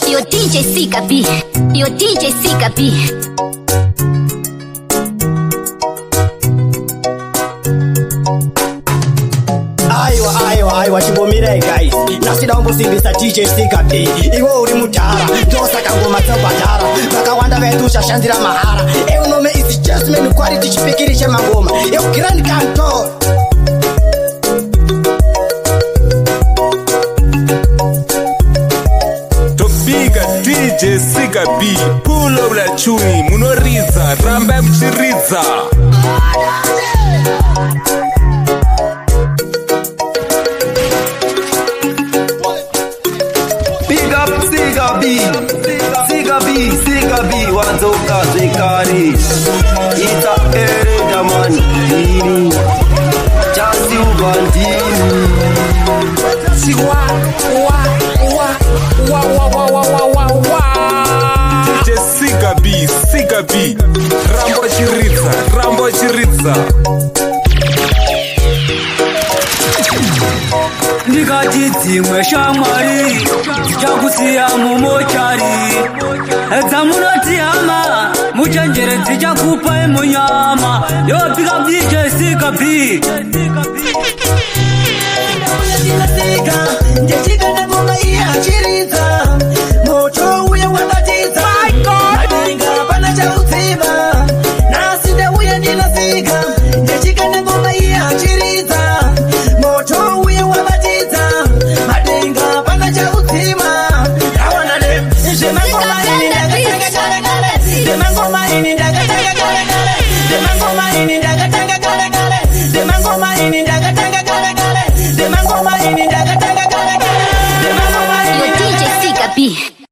Yo DJ Sika B. Yo DJ Sika B. Aiwa chibomire guys. Nasida umbo singisa DJ Sika B. Iwe uri mutara, ndosa kangoma tsabatara. Vakawanda vetu shashandira mahara. Ewe nome isi Jasmine quality chipikirishe mangoma. Yo Grand Cantor. DJ Sika B, pull up la chui, munoriza, ramba mchiriza. Big up Sika B, Sika B, wanzoka zekari. Ita ereda mandini, chasi ubandini. DJ Sika B, Rambo chiriza. Ndikatitsimwe shamwari chakusiya mumochari dzamunotihama muchenjere dzichakupa munyama. Yo pick up DJ Sika B.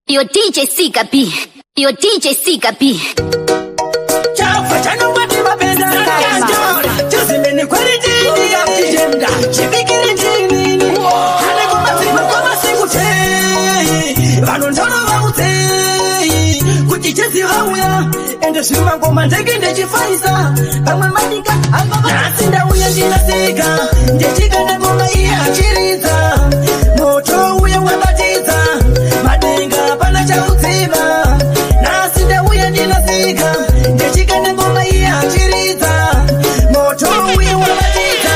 Yo DJ Sika B. Yo DJ Sika B. Chafa chano bati mapenda Jasmine quality Jemda chibikiri chini Hane kumatima kama sikute Vanontono vaute Kuchichezi hauya Ende shima ngoma ndege ndechifaisa Kamwe madika Nasinda uya jina Sika Ndechika na ngoma iya chiriza Moto uya wabatiza Madenga pana cha utima Nasinda uya jina Sika Ndechika na ngoma iya chiriza Moto uya wabatiza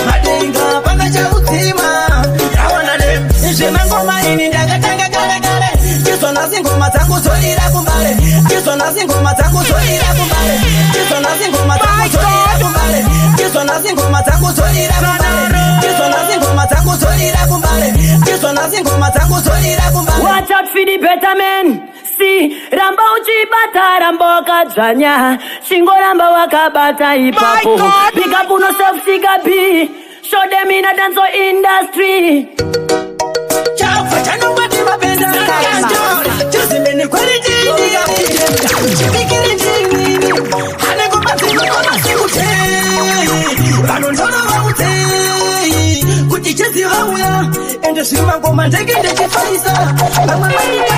Madenga pana cha utima Nawana dem Shema ngoma ini ndaga tanga kare kare Kiso nasi ngoma tangu soira kumbale Kiso nasi ngoma tangu soira kumbale Kiso nasi ngoma tangu soira kumbale Kiso nasi ngoma tangu soira kumbale Kiso nasi ngoma tangu soira kumbale Kiso nasi ngoma tangu soira kumbale. Watch out for the better men. See, Rambo uchibata, Rambo kajanya Shingo Rambo wakabata ipapo. Pick up on yourself Sika B. Show them in a dance industry. Chafa chano bati mapenda Jasmine quality chibikiri chini Hane kumatima kama sikute Vanontono vaute Kuchichezi hauya Ende shima ngoma ndege ndechifaisa Kamwe madika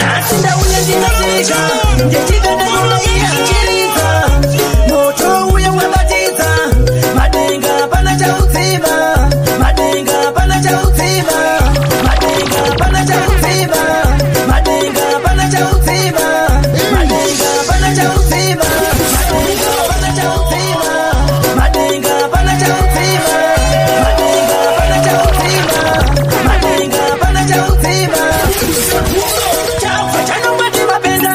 Nasinda uya jina Sika Ndechika na ngoma iya chiriza Moto uya wabatiza Madenga pana cha utima Madenga pana cha utima Madenga pana cha utima Madenga pana cha utima Madenga pana cha utima Madenga pana cha utima Madenga pana cha utima Madenga pana cha utima Madenga pana cha utima. Chafa chano bati mapenda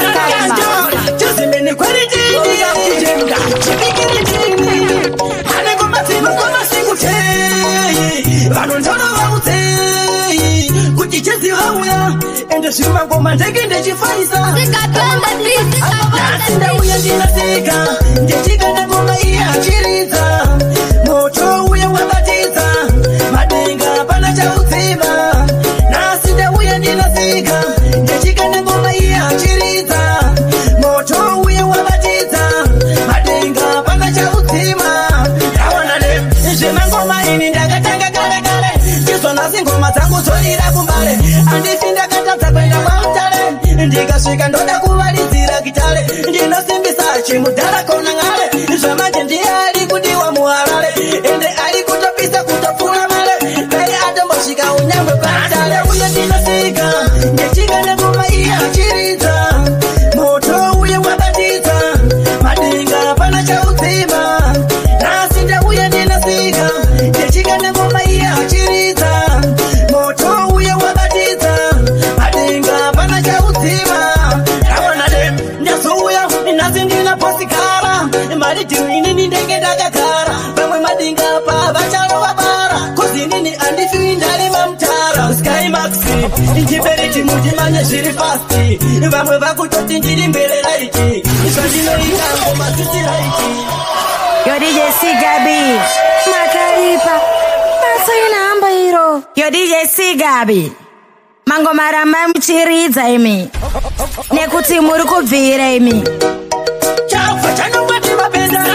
Jasmine quality Jemda chibikiri chini Hane kumatima kama sikute Vanontono vaute Kuchichezi hauya Ende shima ngoma ndege ndechifaisa Nasinda uya jina Sika Ndechika na ngoma iya chiriza Moto uya wabatiza Madenga pana cha utima Nasinda uya jina Sika Ndechika na ngoma iya chiriza Moto uya wabatiza Madenga pana cha utima. Nawana dem Shema ngoma ini ndaga tanga kare kare Kiso nasi ngoma tangu soira kumbale Andishinda kata kwenda kwa mtale Ndikashika ndoda kuwalizira kitale Ndinasimbisa chimudala kona ngale mari tiwini ndenge ndakagara vamwe madinga pa vacharo vabara kozi nini andifi ndari mamtara Sky Maxi injiberiti mujimanya zviri fasti vamwe vakutoti ndiri mbere raiti zvandinoita ngoma dziti raiti Yo DJ Sigabi Makaripa Masaina hamba hiro Yo DJ Sigabi Mangoma ramba mchiridza imi Nekuti muri kubvira imi Chafa chanongwati mapenda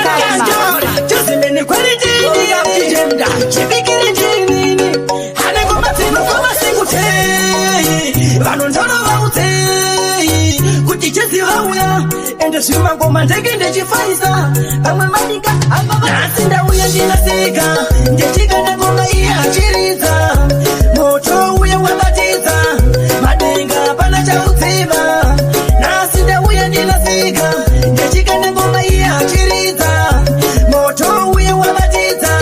Chuzimeni kweli jini ya mtijenda Chipikiri jini Hane ngoma zinu kama sikutei Vanondono vautei Kuti chezi vauya Ende shuma ngoma ndege ndechifaisa Pamwe madika hapa Nasinda uya ndinasika Ndechika na ngoma iya chiriza Moto uya wabatiza Madinga pana cha utima Nasinda uya ndinasika Ndechika na ngoma iya chiriza Moto uya wabatiza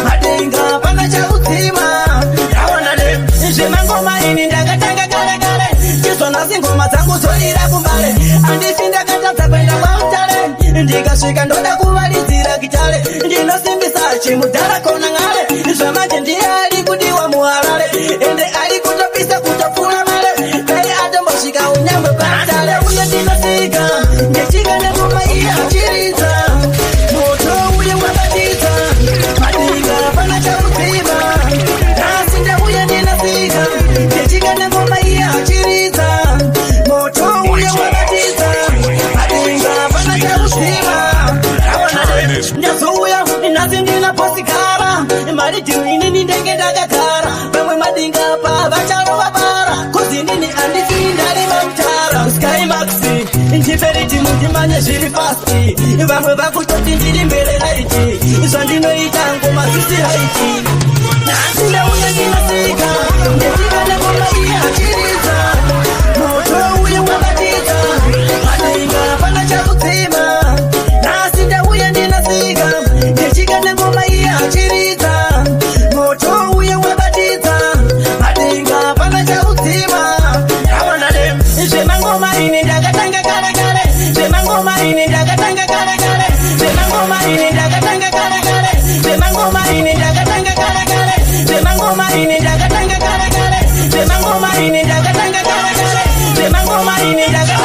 Madinga pana cha utima Nawana dem Shema ngoma ini ndagatanga kare kare Chiso nasi ngoma zangu zoira kumbale Andifinda katata kwenda kwa utale Ndikashika ndoda kuvalizira kitale Ndinosimbisa chimudara kona ngale Zvamanje ndiye ali kudiwa muharare Ende ali kutopisa kutofuna male Kari atomboshika unyamwe patale Uye ndinosika Ndechika ngoma iya chiriza Moto uye wabatiza Madinga pana cha utima Nasinda uye ndinosika Ndechika ngoma iya chiriza Moto uye wabatiza Madinga pana cha utima Ndazouya nasi ndinaposikara Mari tiwini ndenge ndakagara Vamwe madinga pa vacharo vabara Kozi nini andifi ndari mamtara Sky Maxi injiberiti mundimanye zviri fasti Vamwe vakutoti ndiri mbere raiti Zvandinoita ngoma dzisi raiti Nasindauya ndinasika Ndechika ngoma iya chiriza Moto uye wabatiza Madinga pana chakutima Nasindauya ndinasika Ndechika ngoma iya chiriza Moto uye wabatiza Madinga pana chakutima Nawana dem Zvema ngoma ini ndakatanga kare kare Zvema ngoma ini ndakatanga kare kare Zvema ngoma ini ndakatanga kare kare Zvema ngoma ini ndakatanga kare kare Zvema ngoma ini ndakatanga kare kare Zvema ngoma ini ndakatanga kare kare Zvema ngoma ini ndakatanga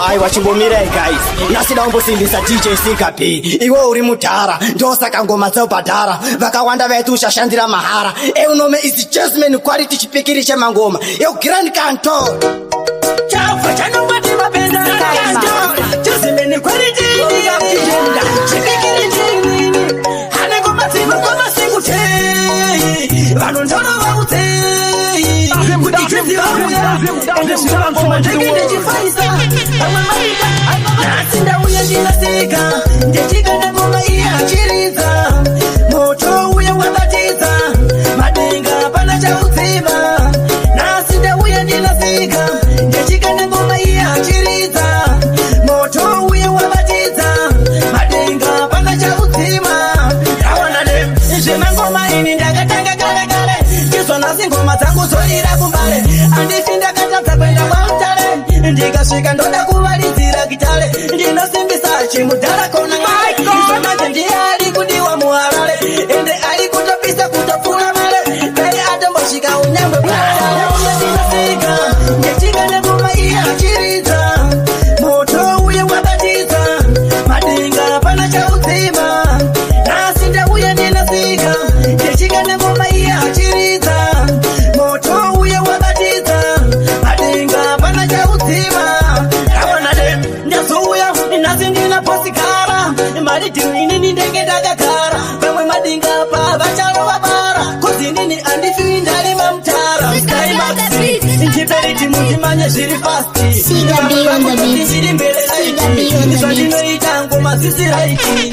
Aiwa chimbomirai guys Nasida umbosimbisa DJ Sigabi Iwe uri mudhara Ndosaka ngoma dzeubhadhara Vakawanda vetu ushashandira mahara Eunome is Jasmine quality chipikiri chemangoma Grand Cantor Chafa chanongwati mapenda Chuzimeni kweli jini ya mtijenda Chipikiri jini Hane ngoma zinu kama sikutei Vanondono vautei Kuti chezi vauya Ende shuma ngoma ndege ndechifaisa Pamwe marika Nasinda uya ndinasika Ndechika ngoma iya chiriza Moto uya wabatiza Madinga pana cha utima Nasinda uya ndinasika Ndechika ngoma iya chiriza Moto uya wabatiza Madinga pana cha utima Nawana dem Zvema ngoma ini ndakatanga kare kare Chiso nasi ngoma dzangu zoira kumbale Andifi ndakatadza kwenda kwa utale Ndikasvika ndoda kuvalidzira kitale Ndinosimbisa chimudhara kona ngale Zvamanje ndiye ali kudiwa muharare Ende ali kutopisa kutofuna male Kari atomboshika unyamwe patale Uye ndinosika Ndechika ngoma iya chiriza Moto uye wabatiza Madinga pana cha utima Nasinda uye ndinosika Ndechika ngoma iya chiriza Moto uye wabatiza Madinga pana cha utima Nawana dem Ndazouya nasi ndinaposikara Mari tiwini ndenge ndakagara Vamwe madinga pa vacharo vabara Kozi nini andifi ndari mamtara Sky Maxi injiberiti mundimanye zviri fasti Sigabi on the beat. Ndiri mbere raiti Sigabi on the beat. Zvandinoita ngoma dzisi raiti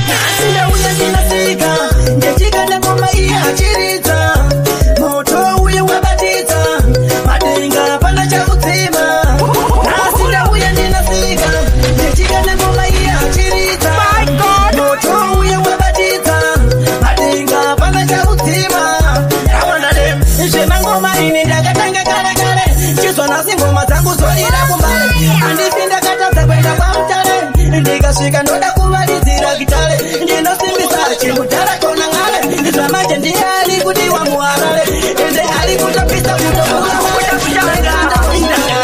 Nasinda uya ndinasika Ndechika ngoma iya chiriza Moto uye wabatiza Madinga pana chakutima Nasinda uya ndinasika Ndechika ngoma iya chiriza Moto uye wabatiza Madinga pana chakutima Nawana dem Zvema ngoma ini ndakatanga kare kare Chiso nasi ngoma dzangu zoira kumbale Andifi ndakatadza kwenda kwa utale Ndikasvika ndoda kuvalizira kitale ndinosimbisa chimutara kona ngale zamanje ndiyali kuti wa muharale ende ali kutapisa kutokuza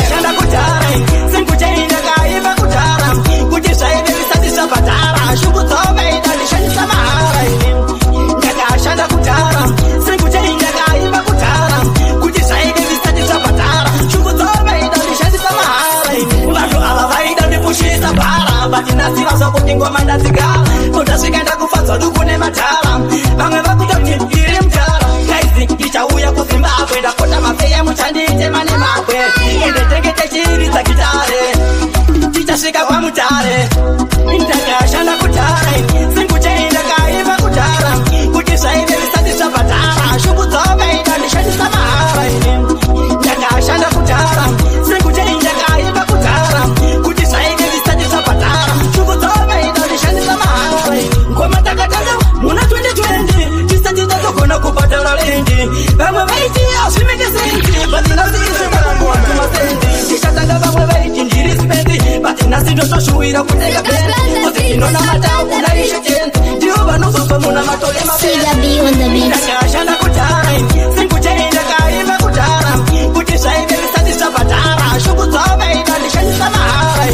shanda kutara sinkuchainda kaiva kutara kuti saide visatisa patara shuku tome italishani samahara ndakashanda kutara sinkuchainda kaiva kutara kuti saide visatisa patara shuku tome italishani samahara vantu ava vaida ndipushisa para vatinasiva sokuti ngoma ndadzigara utasvikaenda kufadzwa dukune matara vamwe vakutoti iri mutara kaizi ndichauya kuzimbabwe ndakota mafeya muchandite mane mabwe ende tengete chiridza kitare tichasvika kwamutare ndakashanda kutare sinkuchaenda kaiva kutara kuti zvaive visati zvabhadhara shuku dzovaida ndishandisa mahara ndakashanda kutara sinkuchaenda kaiva kutara kuti zvaive visati zvabhadhara shuku dzovaida ndishandisa mahara ngoma takatanga muna 2020 tisati tatogona kubhadhara rendi vamwe vaiti azvimekesendi batinasiiziaakumasendi tichatanga vamwe vaiti ndiri spendi batinasi ndosvoshuwira kuteka bendi kuti ndinona matau unaishetendi ndivo vanozofa muna matole mabendakashanda kutara sinkuchaenda kaiva kutara kuti zvaive visati zvabhadhara shuku dzovaida ndishandisa mahara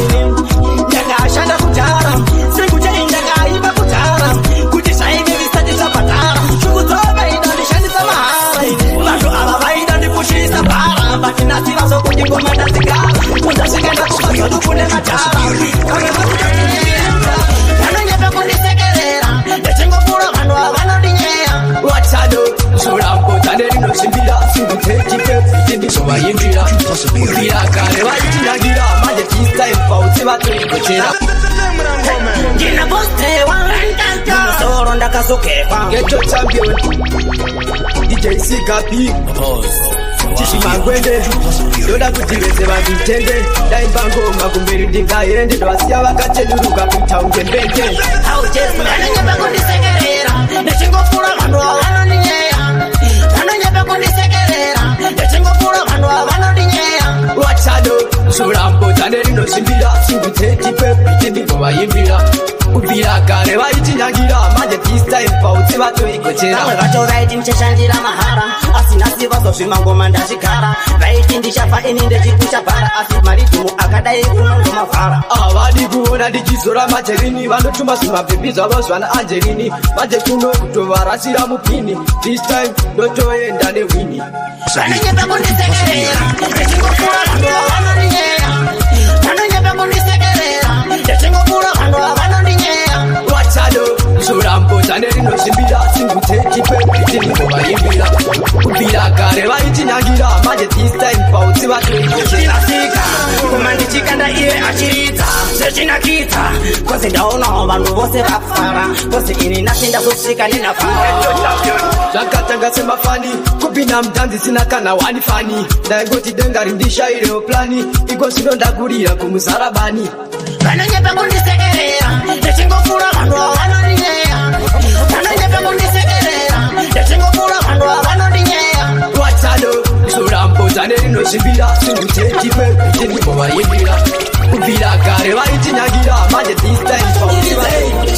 ndakashanda kutara sinkuchaenda kaiva kutara kuti zvaive visati zvabhadhara shuku dzovaida ndishandisa mahara vantu ava vaida ndipushisa bhara batinasi vazokuti ngoma ndadzigara undasvikaenda kuvazvodu kune matara vamwe vanonyapa kundisekerera ndechingopfuura vanhu avanondinyeya watado zvorambodzane rinosimbira singutechipepiti ndizovaimbira kubvira kare vaitinangira manje tistime pautsi vatoikochera ndina bostewa musoro ndakazokekwa geto champion DJ Sigabi Chishimangwende ndoda kuti vese vanditende daimba ngoma kumberi ndingaende ndovasiya vakachenuruka kuita ungembenge vanonyapa kundisekerera ndechingopfuura vanhu avanondinyeya vanonyapa kundisekerera ndechingopfuura vanhu avanondinyeya wachado zvorambodzane rinosimbira singutechipepiti ndingovaimbira kubvira kare vaitinyangira manje tistime pautsi vatoikochera vamwe vacho vaiti ndichashandira mahara asi nhasi vazozvimangoma ndachigara vaiti ndichafa ini ndechipusha bhara asi maridhimu akadai unongomavhara avadi kuona ndichizora majerini vanotuma zvimabhebhi zvavo zvana anjerini manje kuno kutovarasira mupini this time ndotoenda nehwini vanonyapa kundisekerera ndechingopfuura vanhu avanondinyeya vanonyapa kundisekerera ndechingopfuura vanhu avanondinyeya wachado zvorambodzane rinosimbira singutechipepiti ndingovaimbira kubvira kare vaitinyangira manje this time pautsi vatoikochirasika kuma ndichikanda iye achiridza zvechinakidza kozi ndaonawo vanhu vose vafara kozi ini nasi ndazosvika ninafara zvakatanga semafani kupinda mutanzi sina kana wani fani ndaingoti denga rindishairewo plani iko zvino ndagurira kumuzarabani vanonyapa kundisekerera ndechingopfuura vanhu avanondinyeya vanonyapa kundisekerera ndechingopfuura vanhu avanondinyeya watado zvorambodzane rinosimbira singutechipepiti ndingovaimbira kubvira kare vaitinyangira manje this time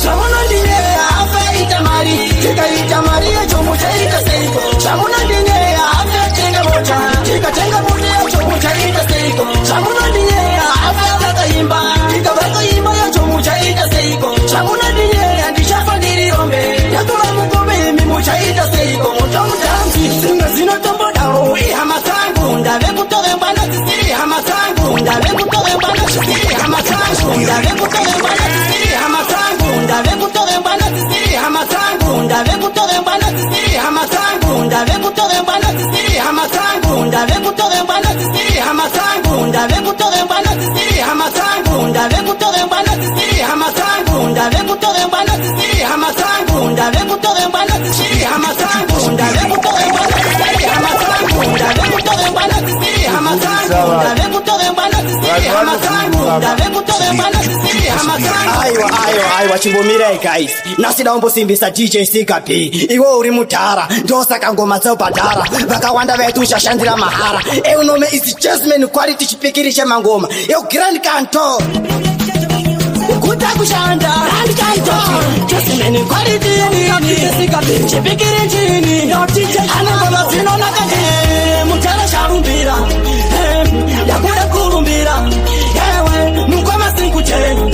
zvamunondinyeya afaita mari tikaita mari yacho muchaita seiko zvamunondinyeya afatenga mota tikatenga mota yacho muchaita seiko zvamunondinyeya afavakaimba tikavakaimba yacho muchaita seiko zvamunondinyeya ndichafa ndirirombe yatora mukombe imi muchaita seiko mutomutanzi zimwe zinotombodaro ihama dzangu ndave kutorembwa nadzisiri hama dzangu ndave kutorembwa nadzisiri hama dzangu ndave kutorembwa nadzisiri hama dzangu ndave kutorembwa nadzisiri hama dzangu ndave kutorembwa nadzisiri hama dzangu ndave kutorembwa nadzisiri hama dzangu ndave kutorembwa nadzisiri hama dzangu ndave kutorembwa nadzisiri hama dzangu ndave kutorembwa nadzisiri hama dzangu ndave kutorembwa nadzisiri hama dzangu ndave kutorembwa nadzisiri hama dzangu ndave kutorembwa nadzisiri hama dzangu ndave kutorembwa nadzisiri hama dzangu ndave kutorembwa nadzisiri hama dzangu ndave kutorembwa nadzisiri hama dzangu aiwa chimbomirai guys nasi daumbosimbisa DJ Sigabi iwe uri mudhara ndosaka ngoma dzobhadhara vakawanda vaitu ushashandira mahara eunome is jasmine quality chipikiri chemangoma yo grand cantor kutakushanda andikaito chosimeni quality nini chipikiri chini anengoma zinona kanje mutara sharumbira yakura kurumbira yewe mukoma sinkucheni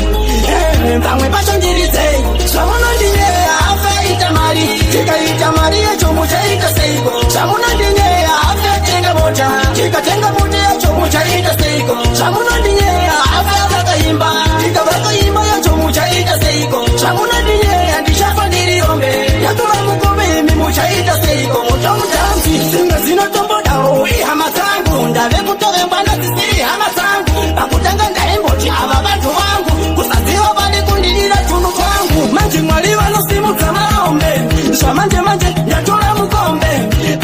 vamwe pachondiridze zvamunondinye afaita mari tikaita mari yacho muchaita seiko zvamunondinye afatenga mota tikatenga mota yacho muchaita seiko zvamunondinye afavakaimba tikavakaimba yacho muchaita seiko zvamunondinye andichafa ndirirombe yatora mukome imi muchaita seiko mutomutamzi zimwe zinotombodawo ihama dzangu ndave kutove mbwana dzisiri hama dzangu pakutanga ndaimboti ava vantu vangu kusaziva vane kundidira tunu kwangu manje mwari vanosimudza maombe zvamanje manje ndatora mukombe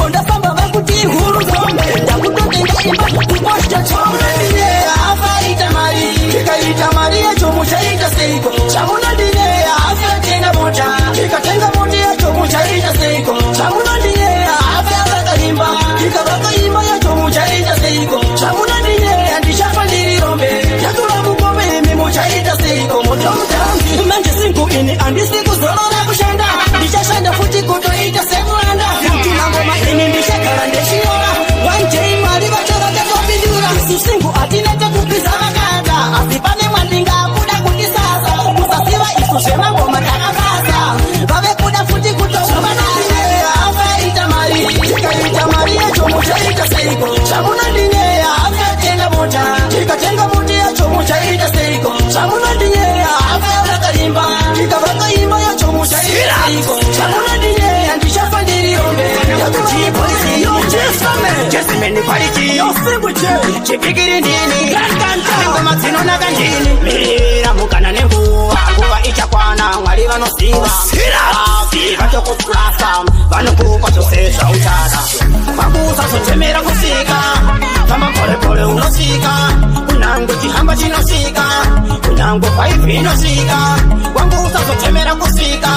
ondafamba vakuti huru zombe ndakutotenga imba kuposha chamunondinye afaita mari tikaita mari yacho muchaita seiko chamunondinye afatenga mota tikatenga mota yacho muchaita seiko chamunondinye afavakaimba tikavakaimba yacho muchaita seiko chamunondinye andichafa ndirirombe yatora mukombe imi muchaita seiko mutomutambi manje singu ini andisi kuzorora kushanda ndichashanda futi kutoita semuranda tunangoma ini ndishagara ndeshiora one day mari vachavakatopindura isu singu atinete kupiza vakanda asi pane mwandingabuda kutisasa kusasiva isu zvemangoma takakasa vave kuda futi kutokuvanane afaita mari tikaita mari yacho muchaita seiko zvamunondinye afatenga mota tikatenga mota yacho muchaita seiko zvamunondinye afavakaimba tikavakaimba yacho muchaita seiko zvamunondinye andichafa ndirirombe jesimeni quality chipikiri ndini ngoma dzinonaka ndini mirira mukana nenguva nguva ichakwana mwari vanosiva vatokuplasa vanokupa zvose zvautada vakusazotemera kusika famba polepole unosvika kunyange chihamba chinosvika kunyange paipi inosvika wangu usazotemera kusika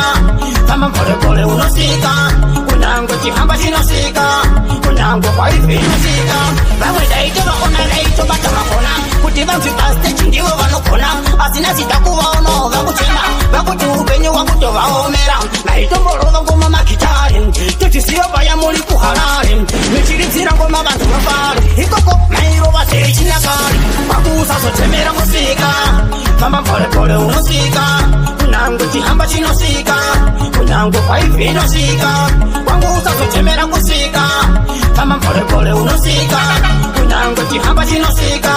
famba polepole unosvika kunyange chihamba chinosvika kunyange paipi inosvika vamwe daitovaona daitobata vakona kuti vanzi pasteji ndivo vanogona asina zita kuvaono vakuchema vakuti upenyu wakutovaomera naitomborova ngoma magitari tochisiva paya muri kuharare michiridzira ngoma vantu vafari ikoko nairova sechinyakari vakusazotemera kusvika famba polepole unosvika kunyange chihamba chinosvika kunyange paipi inosvika wangu usazotemera kusvika famba polepole unosvika kunyange chihamba chinosvika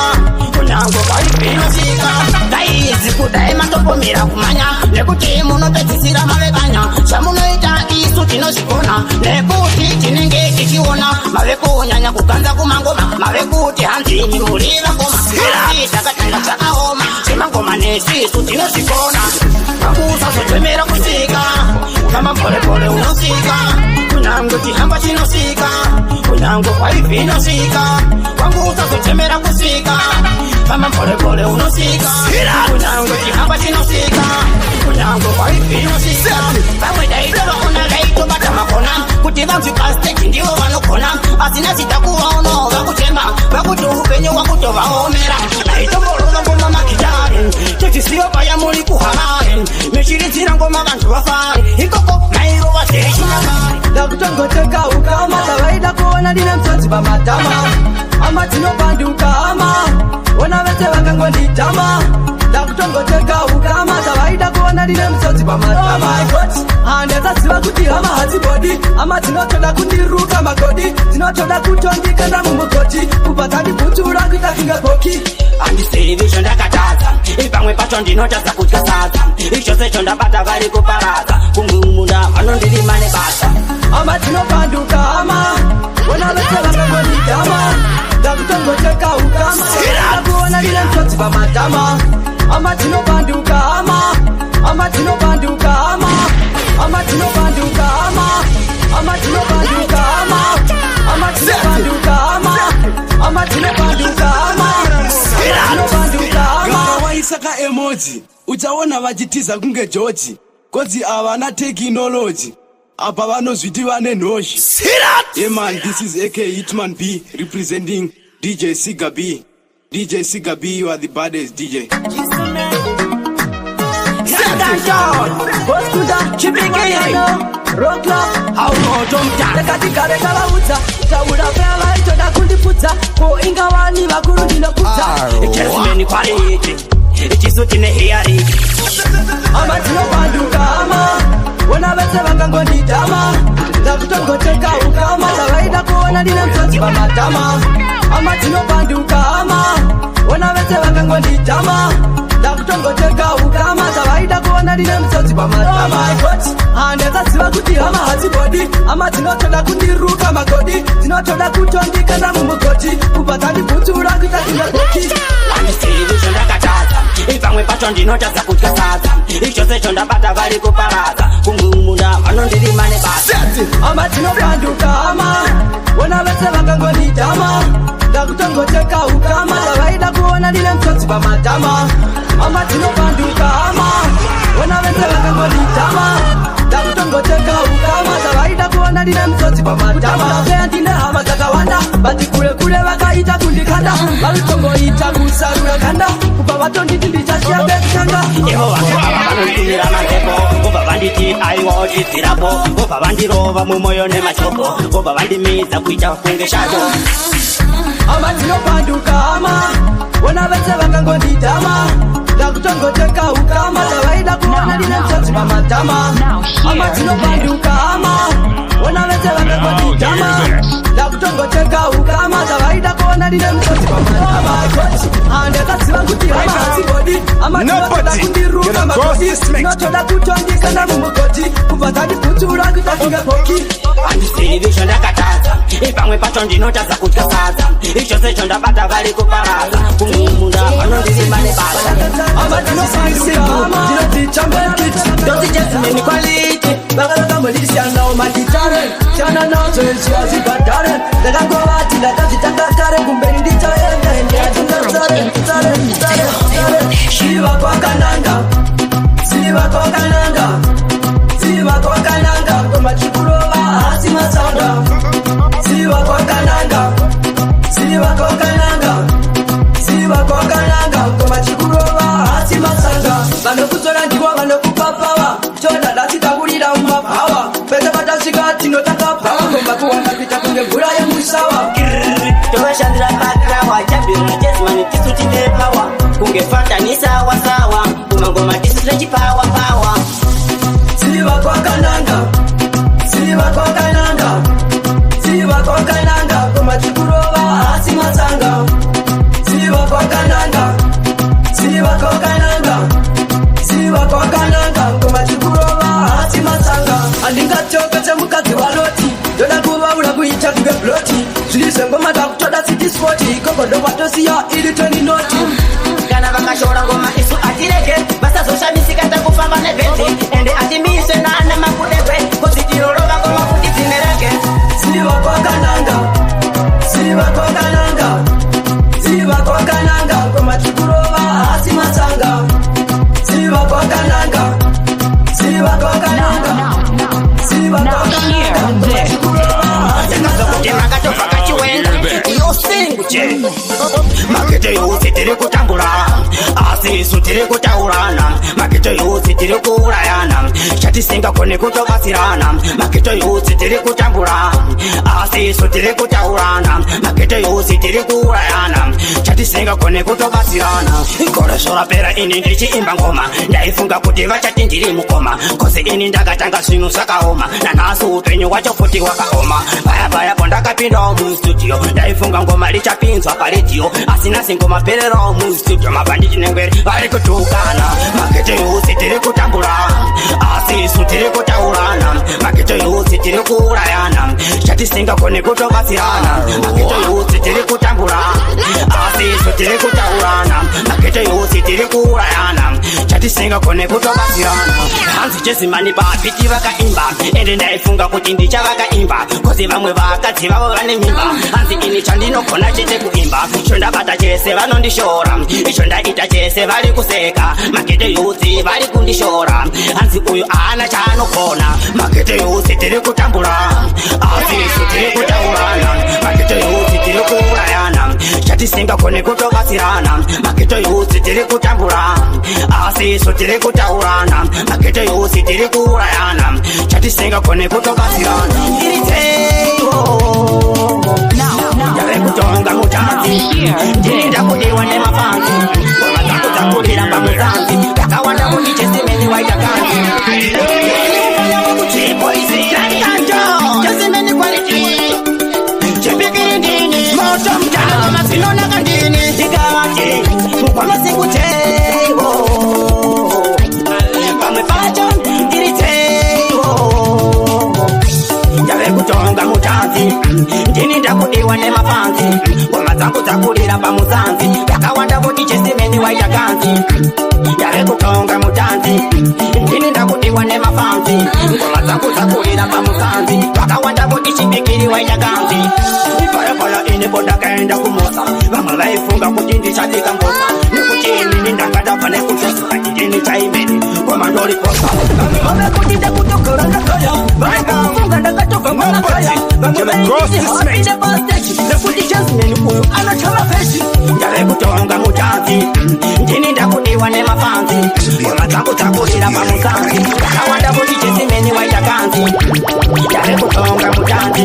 kunyange paipi inosvika daizi kudai matopomira kumanya nekuti munopedzisira mavekanya zvamunoita isu tinozvikona nekuti tinenge tichiona mave kunyanya kuganza kumangoma mave kuti hanzini muri vangoma takatanga zvakaoma semangoma nesisu tinozvikona vakusazotemera kusvika famba polepole unosvika kunyange chihamba chinosvika kunyange paipi inosvika wangu usazotemera kusvika famba polepole unosvika kunyange chihamba chinosvika kunyange paipi inosvika vamwe daitovaona daitobata makona kuti vanzi pasteji ndivo vanogona asina zita kuvaono vakutemba vakuti upenyu wakutovaomera daitomborova ngoma magitari tochisiva paya muri kuharare michiridzira ngoma vantu vafari ikoko nairova sechinyakari ndakutongoteka ukama tavaida kuona ndine msodzi pamatama ama dzinopanduka ama ona vese vakangonditama ndakutongoteka ukama tavaida kuona ndine msodzi pamatama handazaziva kuti hama hadzibodi ama dzinotoda kundiruka magodi dzinotoda kutondikanda mumugoti kubva dzandibvutura kuita fingaboki handizivi zvondakatadza ipamwe pacho ndinotadza kudya sadza ichose chondabata vari kuparadza kumwe munda vanondirima nebasa ama dzinopanduka ama ona vese vakangonditama ndakutongoteka ukama tavaida kuona ndine msodzi pamatama ama dzinopanduka ama dzinopanduka ama dzinopanduka ama dzinopanduka ama dzinopanduka ama dzinopanduka waisaka emoji uchaona vachitiza kunge George kodzi avana technology apa vanozviti vane nhoshi. Yeah man, this is AK Hitman B representing DJ Siga B. DJ Siga B, you are the baddest DJ. Attention, Boskuda, Chipiki, Rockla, how much katika reka lauza taura fela ito da kundipuza ko ingawani bakurundi no kuza ikesmeni quality ichizuti ne hiari amatino banduka ama wana bese bakangondi dama da kutongoteka ukama kawaida kuona dina mtoto mama dama amatino banduka ama wana bese bakangondi dama da kutongoteka ukama kawaida kuona dina mtoto mama dama anda siwa kuti ama hazibodi ama tinotoda kundiruka magodi tinotoda kutondika na mumugoti kupatani kutura kutatinga boti andisivi shondakataza ipamwe pacho ndinotaza kutya saza icho secho ndabata vari kuparaza kungumunda vanondirimane basa ama tinobanduka ama wona vese vakangonidama ndakutongoteka ukama kawaida kuona ndine mtsotsi pamatama ama tinobanduka ama wona vese vakangonidama ndakutongoteka ukama kawaida kuona ndine mtsotsi pamatama vea ndine hama zakawanda bati kule kule vakaita kundikanda vavitongoita kusarura kanda kupa vatonditi ndichashia bekutanga ivo vakevava vanonditumira manhepo vobva vanditi aiwaotidzirapo vobva vandirova mumwoyo nemashoko vobva vandimidza kuita kunge shato ama tinobanduka ama wona vese vakangondidama ndakutongoteka ukama kawaida kuona ndine mtsotsi pamatama ama tinobanduka ama wona vese vakangondidama ndakutongoteka ukama kawaida kuona ndine mtsotsi pamatama andakasiva kuti ama hazibodi ama tinotoda kundiruka magodi tinotoda kutondika na mumugoti kubva tandikutura kutatinga boki andisivi zvondakataza ipamwe pacho ndinotaza kutya sadza icho secho ndabata vari kuparaza kungumunda vanondirimane basa ama tinofanisiwa ndinotichambekiti ndotichezimeni quality vakalokamolisianawo magitare chana nazo echiazibhadhare ndakangovati ndakazvitakakare kumberi ndichaendaendeatinazare ziva kwakananga ziva kwakananga ziva kwakananga komachikurova hasi matsanga ziva kwakananga ziva kwakananga ziva kwakananga komachikurova hasi matsanga vanokuzora ndivo vanokupapava choda datitakurira mumabhawa pese patasvika tinotakapawa ngomba kuwana kuita kunge mvura yemusawa tovashandira pakrawa chabhiruna chezimani tisu tine pawa kunge fandanisa wasawa kumangoma tisu techipawa pawa ziva kwakananga ziva kwakananga ziva kwakananga komachikurova hasi matsanga ziva kwakananga ziva kwakananga ziva kwakananga komachikurova hasi matsanga handingatyoka semukadzi vanoti ndoda kuvaura kuita kunge bloti zvirizengoma dakutoda sitispoti ikoko ndokwatosiya iri toninoti kana vakashora ngoma isu atirege vasazoshamisika takufamba nebheti ende atimise nane makudebe kozitirorova ngoma kuti dzinerege ziva kwakananga ziva kwakananga ziva kwakananga komachikurova hasi matsanga ziva kwakananga ziva kwakananga ziva kwakananga komachikurova makatofa kachiwenga yosinguche makete yose tiri kutambura asi isu tiri kutaurana makete yose tiri kuurayana chatisingakone kutobatsirana makete yose tiri kutambura asi isu tiri kutaurana makete yose tiri kuurayana chatisingakone kutobatsirana goresho rapera ini ndichiimba ngoma ndaifunga kuti vachati ndiri mukoma kozi ini ndakatanga zvinhu zvakaoma nanhasi upenyu wacho futi wakaoma paya ndakapindawo mustudio ndaifunga ngoma richapinzwa paredhiyo asi nhasi ngoma pererawo mustudio mabhanditi nengweri vari kutukana makete yose tiri kutambura asi isu tiri kutaurana makete yose tiri kuurayana chatisingakone kutobatsirana makete yose tiri kutambura asi isu tiri kutaurana makete yose tiri kuurayana chatisingakone kutobatsirana hanzi chezimani babhiti vakaimba ende ndaifunga kuti ndichavakaimba kozi vamwe vakadzi vavo vane mimba hanzi ini chandinogona chete kuimba icho ndabata chese vanondishora icho ndaita chese vari kuseka makete yose vari kundishora hanzi uyu haana chaanogona makete yose tiri kutambura asi isu tiri kutaurana makete yose tiri kuurayana chatisinga kone kutobatsirana maketo yose tiri kutambura asi so tiri kutaurana maketo yose tiri kuurayana chatisinga kone kutobatsirana iritewo yave kutonga mutanzi ndinda kudiwa nemafanzi kumatakutakulira pamuzanzi yakawanda kutichesimeni waita kanzi Jasimeni quality Chipikiri ndini Moto mtana Masinona kandini Tigawati Mkwama sikutewo Pame pacho Iritewo Jave kutonga mutanzi Ndini ndakudiwa nema fanzi Wama zangu zakulira pamuzanzi Yakawanda kuti chesimeni waita kanzi Jave kutonga mutanzi Ndini ndakudiwa nema fanzi Wama zangu zakulira pamuzanzi Wakawanda kuti chipikiri waita kanzi Fire ine boda kaenda kumosa Vama vaifunga kuti ndichatika mbosa Nikuchini ndangada pane kuchosa Kakijini chaimeni Komandori kosa Vame kuti ndakutokora ndakaya Vame kufunga ndakatoka mwana kaya Vame vaingizi hapi ndebastechi Nekuti jasmini uyu anachama feshi Jave kutonga mutanzi Ndini ndakudiwa nema fanzi Wama zangu zakulira pamuzanzi Wakawanda kuti chesimeni waita kanzi Jave kutonga mutanzi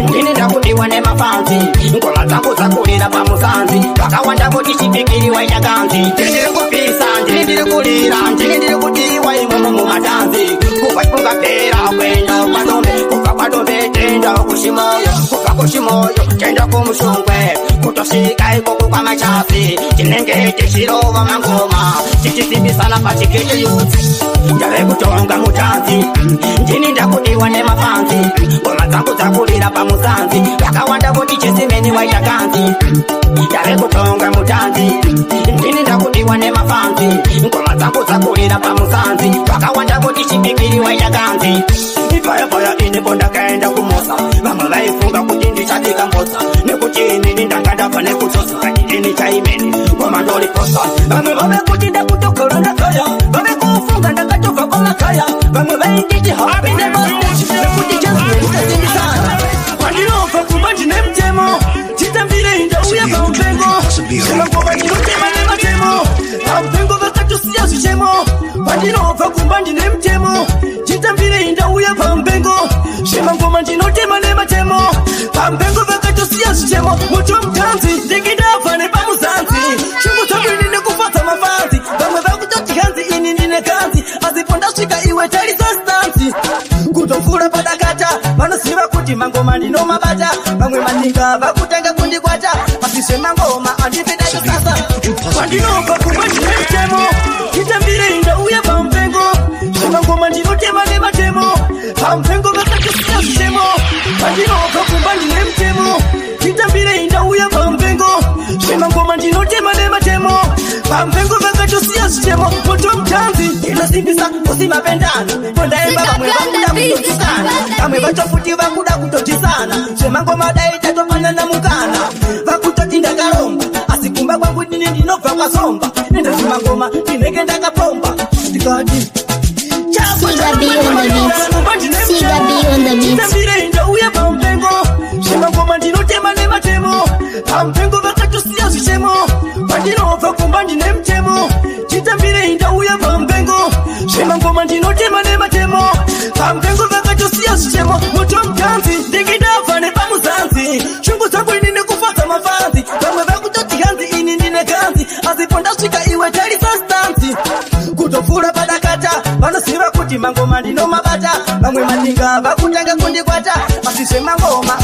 Ndini ndakudiwa nema fanzi Ngoma zangu zakulira pamuzanzi Wakawanda kuti chipikiri waita kanzi Ndiri kupisa, ndiri kulira Ndiri kudiwa imomo mumatanzi Kufa chipunga pera kwenda kwadombe Kufa kwadombe tenda kushimoyo Kufa kushimoyo tenda kumushungwe Kutoshika ikoku kwa machafi Chinenge chishirova mangoma Chichisimbisana pachikete yuzi Jave kutonga mutanzi Ndini ndakudiwa nema fanzi Ngoma zangu zakulira pamuzanzi Wakawanda kuti chesimeni waita kanzi Jave kutonga mutanzi Ndini ndakudiwa nema fanzi Ngoma zangu zakulira pamuzanzi Wakawanda kuti chipikiri waita kanzi Fire ine bonda kaenda kumosa Vama vaifunga kuti ndichatika mbosa Nekuchini ndangada pane kuchosa Kakijini chaimeni Komandori kosa Vame kuti ndakutokora ndakaya Vame kufunga ndakatoka kwa makaya Vame vaingiji hapi ndebastechi Nekuti jasmini ndasimbisana Kwandinofa kumba ndine mtemo Chitambire indauya pa mpengo Shema ngoma ndinotema nematemo Pa mpengo vakatusiya suchemo Kwandinofa kumba ndine mtemo Chitambire indauya pa mpengo Shema ngoma ndinotema nematemo Pa mpengo vakatusiya suchemo Moto mtanzi Ndikidava ne pamuzanzi Chungu tabi nine kufata mafanzi Vamwe vakutoti hanzi ini nine kanzi Aziponda shika iwe tali sastanzi Kutofura padakata Vanosiva kuti mangoma ndino mabata Vamwe maninga vakutanga kundikwata Masiswe mangoma andipedayo sasa Kwandinopa kumba ndine mtemo Chitambire indauya pa mpengo Shema ngoma ndinotema nematemo Pa mpengo vakatusiya suchemo Kwandinopa kumba ndine mtemo Chitambire indauya pa mpengo Shema ngoma ndinotema nematemo Pa mpengo vakatusiya suchemo Moto mtanzi inosimbisa usimapendana Pondaemba vamwe vakuda kutotisana Vamwe vachofuti vakuda kutotisana Shema ngoma daita topanya na mukana Vakutoti ndakaromba Asikumba kwangu nini ndinobva kwasomba Nenda shema ngoma ndineke ndakapomba Ndikati Siga B on the beat. Siga B on the beat. Chitambire indauya pa mpengo Shema ngoma ndinotema nematemo Pa mpengo vakatusiya suchemo Kwandinobva kumba ndine mtemo Chitambire indauya pa mpengo Shema ngoma ndinotema nematemo Pa mpengo vakatusiya suchemo Moto mtanzi Ndikidava ne pamuzanzi Chungu zangu nine kufata mafanzi Vamwe vakutoti hanzi ini ndine kanzi Aziponda shika iwe tali sastanzi Kutofura padakata Vanosiva kuti mangoma ndino mabata Vamwe maninga vakutanga kundikwata Masiswe mangoma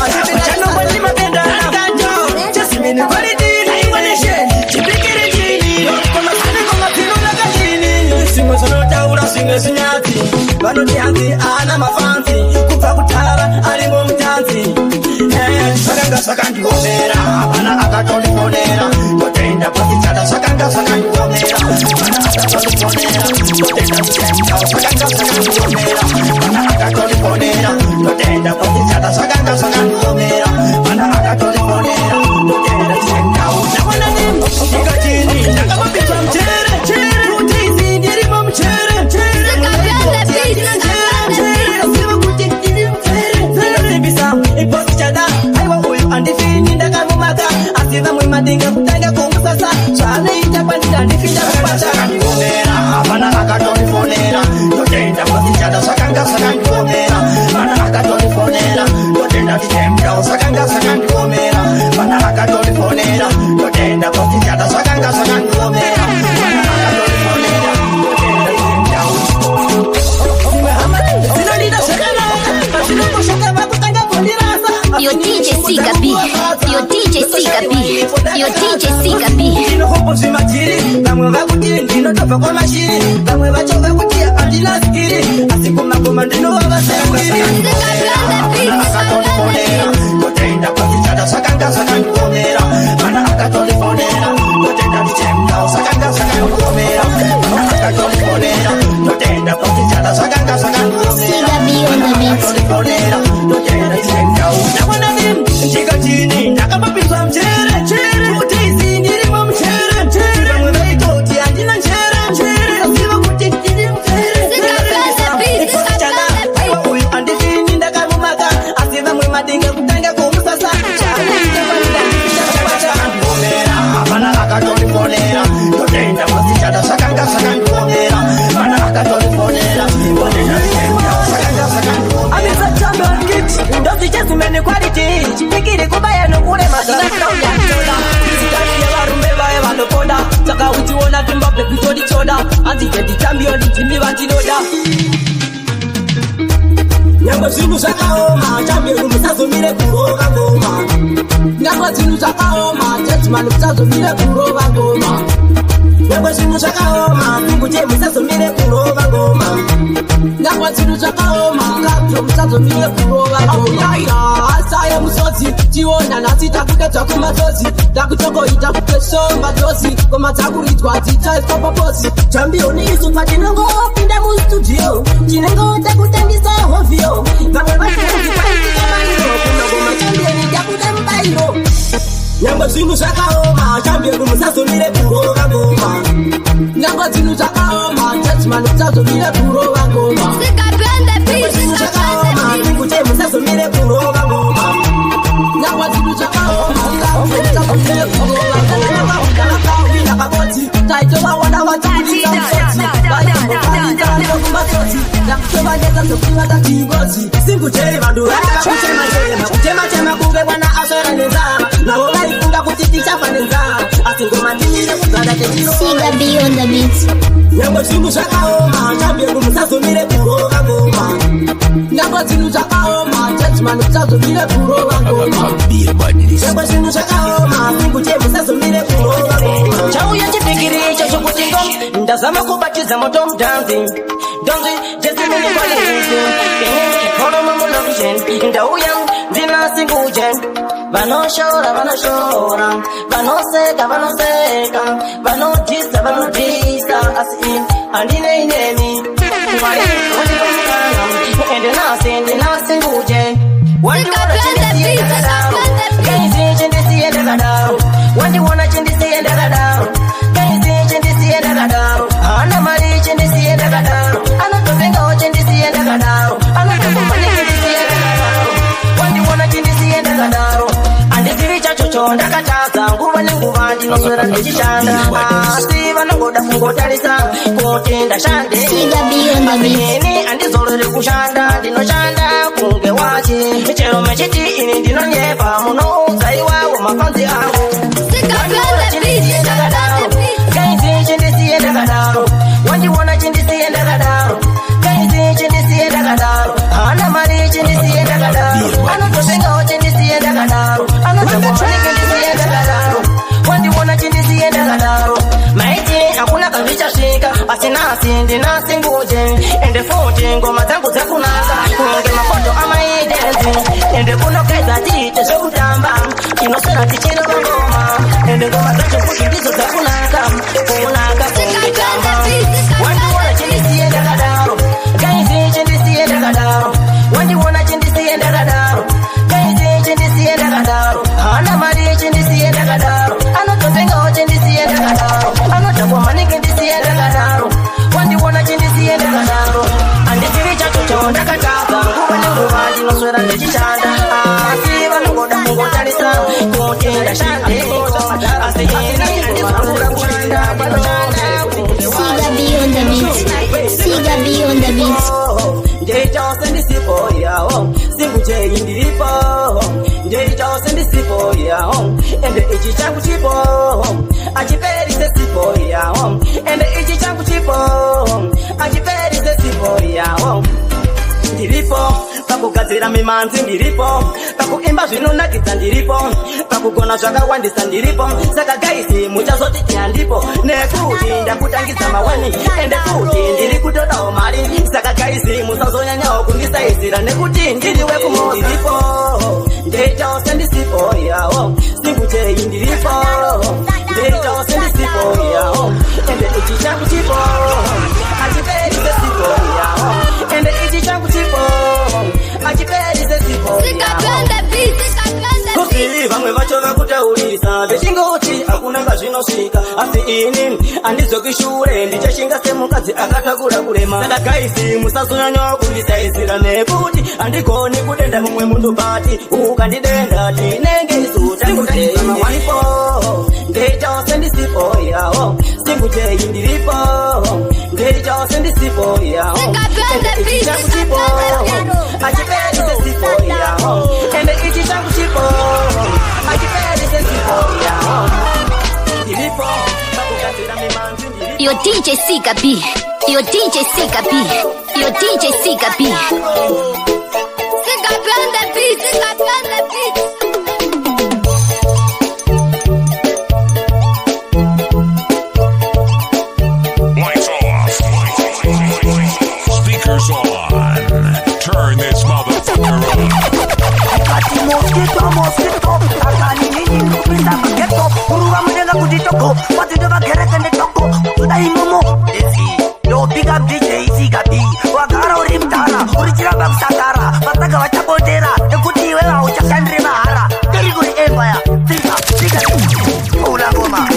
Chanongwa ndimapenda Nakanjo Chesimini quality Chipikiri chini Koma sine konga pino nakachini Simwe sonotaura simwe sinyati Vanoti hanzi ana mafanzi Kufa kutara alingo mtanzi Sakanga sakandiomera Vana akatoliponera Kotenda pasichata sakanga sakandiomera Vana akatoliponera Kotenda kutemta Sakanga sakandiomera Vana akatoliponera Kotenda pasichata sakanga sakandiomera Vana akatoliponera Kotenda kutemta Nawana nimo Nikachini Nakapapitwa mchere Chere Utizi ndirimo mchere Chere Nasima kuti ndiri mchere Zero nibisa Iposi chada Haiwa uyu andifini ndakamumaka Asiva mwimadinga Yo DJ Siga B. Ndino hopo zimajiri, bamwe bakutiri ndino topa kwa mashiri, bamwe bachoka kutia andina skiri, asiku magoma ndino wabasekiri. Akatolifonera, kutenda kwa kichada sakanga sakankomera, mana akatolifonera, kutenda nichemna sakanga sakankomera, mana akatolifonera, kutenda kwa kichada sakanga sakankomera. Siga B on the beat. Akatolifonera, kutenda nichemna. Nawana nim, chika chini, nakapapizwa mchere, chere, utizi nilimo mchere, mchere, bamwe baitoti andina mchere, mchere, asiwa kutitini mchere, mchere, ifochana, aiwa ui andifini ndakamumaka, asiva mwe madinga kutanga kumusasa, chawinde wanda, komera, mana akatolifonera, yotenda wasichada sakanga sakankomera, mana akatolifonera, yotenda nichemna sakanga sakankomera. Amisa champion kit, ndozi chesu meni quality, chipikiri kubaya nukule masaka uyantola, izidani ya warumbe bae wanoponda, saka uchiwona timba pepitodi choda, anti-jedi champion itimi vantiloda. Nyamba zinu zakaoma, champion umisazo mire kuroga ngoma. Nyamba zinu zakaoma, jetman umisazo mire kuroga ngoma. Nyamba zinu zakaoma, kunguje umisazo mire kuroga ngoma. Nyamba zinu zakaoma, kapro umisazo mire kuroga ngoma. Asaya musozi, chiwona nasita kudeta kumazozi. Dakutoko ita kukesomba dozi, koma taku itwa tita iskopa posi. Champion isu patinongo, pinda mu studio. Chinengo takutendisa hovio. Vamwe vakuzi paitike mairo, kunogoma champion itakudembairo. Nyamba zinu zakaoma, champion umusazo mire kuroga ngoma. Nyamba zinu zakaoma, jetman umusazo mire kuroga ngoma. Nyamba zinu zakaoma, kunguje umusazo mire kuroga ngoma. Nyamba zinu zakaoma, umusazo mire kuroga ngoma. Wina kaboti, taitoba wana watukuliza msoti. Bayambo kalita ndo kumbasoti, nakutoba neta sokiwa takigozi. Singujeri vandu raka kuchema chema, kuchema chema kunge wana asora nenzama. Na wola ifunga kutitisha fanenzama, asingoma titile kuzada tetiro. Siga B on the beat. Nyamba zinu zakaoma, champion umusazo mire kuroga ngoma. Nyamba zinu zakaoma, jetman umusazo mire kuroga ngoma. Nyamba zinu zakaoma, kunguje umusazo mire kuroga ngoma. Chauya chipikiri chacho kutingom, ndazama kubatiza moto mdanzi. Donzi, jesi mini kwa lezi. Kono mamu lovishen, ndauya ndina singujen. Vanoshora, vanoseka, vanodisa, asin, andine inemi. Wale, ende nasi nguje. Wandi wana chindisi enda gadao. Kaisi chindisi enda gadao. Wandi wana chindisi enda gadao. Kaisi chindisi enda gadao. Ana mali chindisi enda gadao. Ana tobenga chindisi enda gadao. Ana tobenga chindisi enda gadao. Wandi wana chindisi enda gadao. Andiziri chacho ndakataza nguva nenguva ndinoswera ndichishanda. Asi vanongoda kungotarisa kuti ndashande. Siga B on the beat. Ini andizolere kushanda, ndinoshanda kunge wachi. Chero mechiti ini ndinonyepa muno uzaiwa mafanzi angu. Wandiwona chindisi enda gadao. Kaisi chindisi enda gadao. Wandiwona chindisi enda gadao. Kaisi chindisi enda gadao. Ana mali chindisi enda gadao. Ana tobenga chindisi enda gadao. Ana tobenga chindisi enda gadao. Wandiwona chindisi enda gadao. Maiti hakuna kavicha shika, asinasi ndinasi nguje. Ende futi ngoma zangu za kunasa, kunge mafoto ama idenzi. Ende kuno keza tite shokutamba, kinosera tichino ngoma. Ende ngoma zangu futi ndizo za kunasa, kunaka kunge tamba. Wandiwona chindisi enda gadao. Kaisi chindisi enda gadao. Wandiwona chindisi enda gadao. Kaisi chindisi enda gadao. Ana mali chindisi enda gadao. Ana tobenga chindisi enda gadao. Ana tabwa manike chindisi enda gadao. Wandiwona chindisi enda gadao. Andisiri chacho ndakataza nguva nenguva ndinoswera ndichishanda. Asi vanongoda kungotarisa kuti ndashande. Asi ini andizoda kushanda panoshanda. Siga B on the beat. Siga B on the beat. Ndeitose ndisipo yaho, singuje indiripo. Ndeitose ndisipo yaho, ende ichi changu chipo. Achiperise sipo yaho, ende ichi changu chipo. Achiperise sipo yaho. Ndiripo, pakugadzira mimanzi ndiripo, pakuimba zvinonakidza ndiripo, pakugona zvakawandisa ndiripo. Saka gaisi muchazoti tihandipo, nekuti ndakutangidza mawani ende futi ndiri kutodawo mari. Saka gaisi musazonyanyawo kundisaizira nekuti ndiriwe kumozi ndiripo, ndeitawo sendisipo yawo singutei ndiripo, ndeitawo sendisipo yawo ende ichi changu chipo achiperi sesipo yawo ende ichi changu chipo achiperi sesipo Kosi vamwe vacho vakutaurisa vechingoti hakuna ngazvinosvika, asi ini andizokishure ndichashinga semukadzi akatakura kurema. Saka gaisi musazonyanya kundisaizira nekuti andigoni kudenda mumwe mundu bati ukandidenda tinenge isu tangutei mawanipo, ndeitawo sendisipo yawo singutei ndiripo, ndeitawo sendisipo yawo ende ichi changu chipo achiperi sesipo yawo ende ichi changu chipo Your DJ Sika B, your DJ Sika B, your DJ Sika B. Sika B on the beat, Sika B on the beat. Lights off, speakers on, turn this motherfucker up. Mosquito, akani nini kupita paketo, kuruwa mwenga kutitoko, watu vakereke netoko, tudai momo, yo big up DJ Sika B, wakara urimtara, urichira bakusakara, pataka wachabondera, ekuti wewa uchashandri mahara, Gerigori Empire, Sika B, ula ngoma.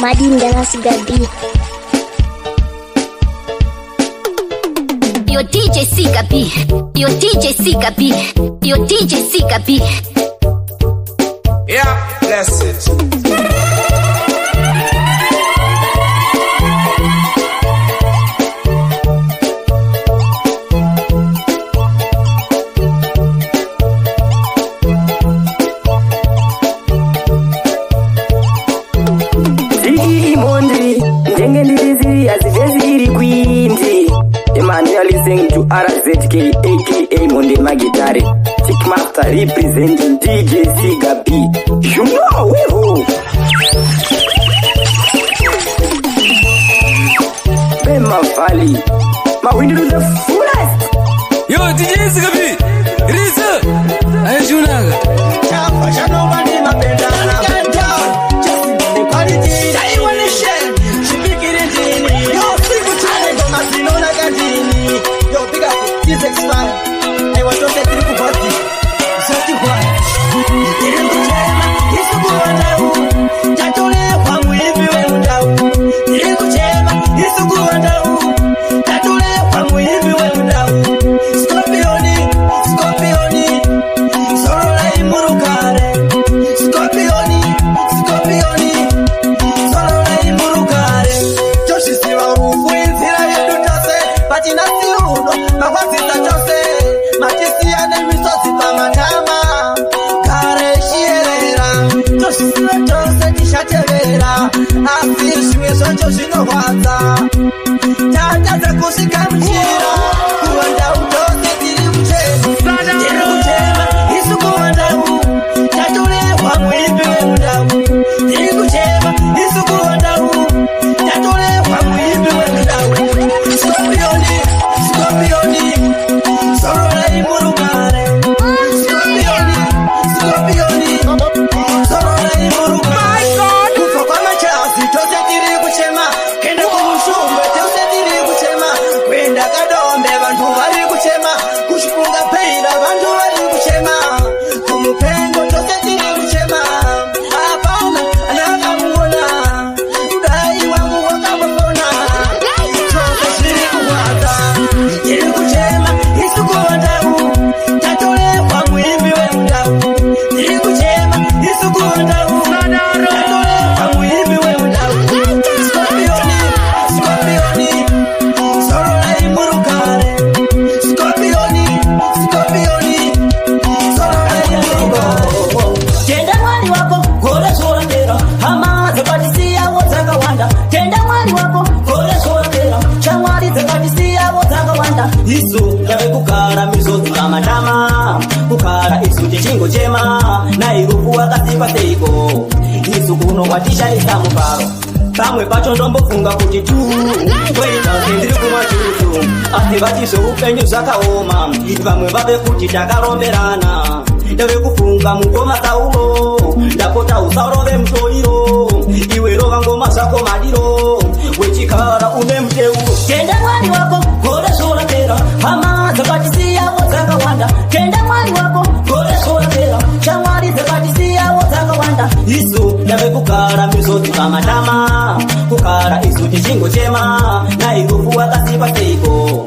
Madinda Sika B. Your DJ Sika B, your DJ Sika B, your DJ Sika B. Yeah, that's it. Listening to RZK aka Monday Magitari, Chickmaster representing DJ Sika B. You know who? Bema Valley, my window to the fullest. Yo, DJ Sika B, Risa, Ajunaga. Kenda kumushumba, teusetiri kuchema, kwenda kado isu yawe kukara mizozi kamatama kukara isu chichingo chema na irufu wakasipa seiko isu kuno watisha isamuparo kamwe pacho ndombofunga kuti tu kweta ndiri kumatutu asi vatiso upenyu zvakaoma vamwe vave kuti takaromberana ndave kufunga mungoma saulo ndapota usarove mutoriro iwe rova ngoma zvako madiro wechikara une muteuro tenda mwari wako gore zvorapera hama dzakatisiyawo dzakawanda tenda mwari wako gore zvorapera shamwari dzakatisiyawo dzakawanda isu ndave kugara mizodzi pamatama kugara isu chichingo chema nairufu wakasipa seiko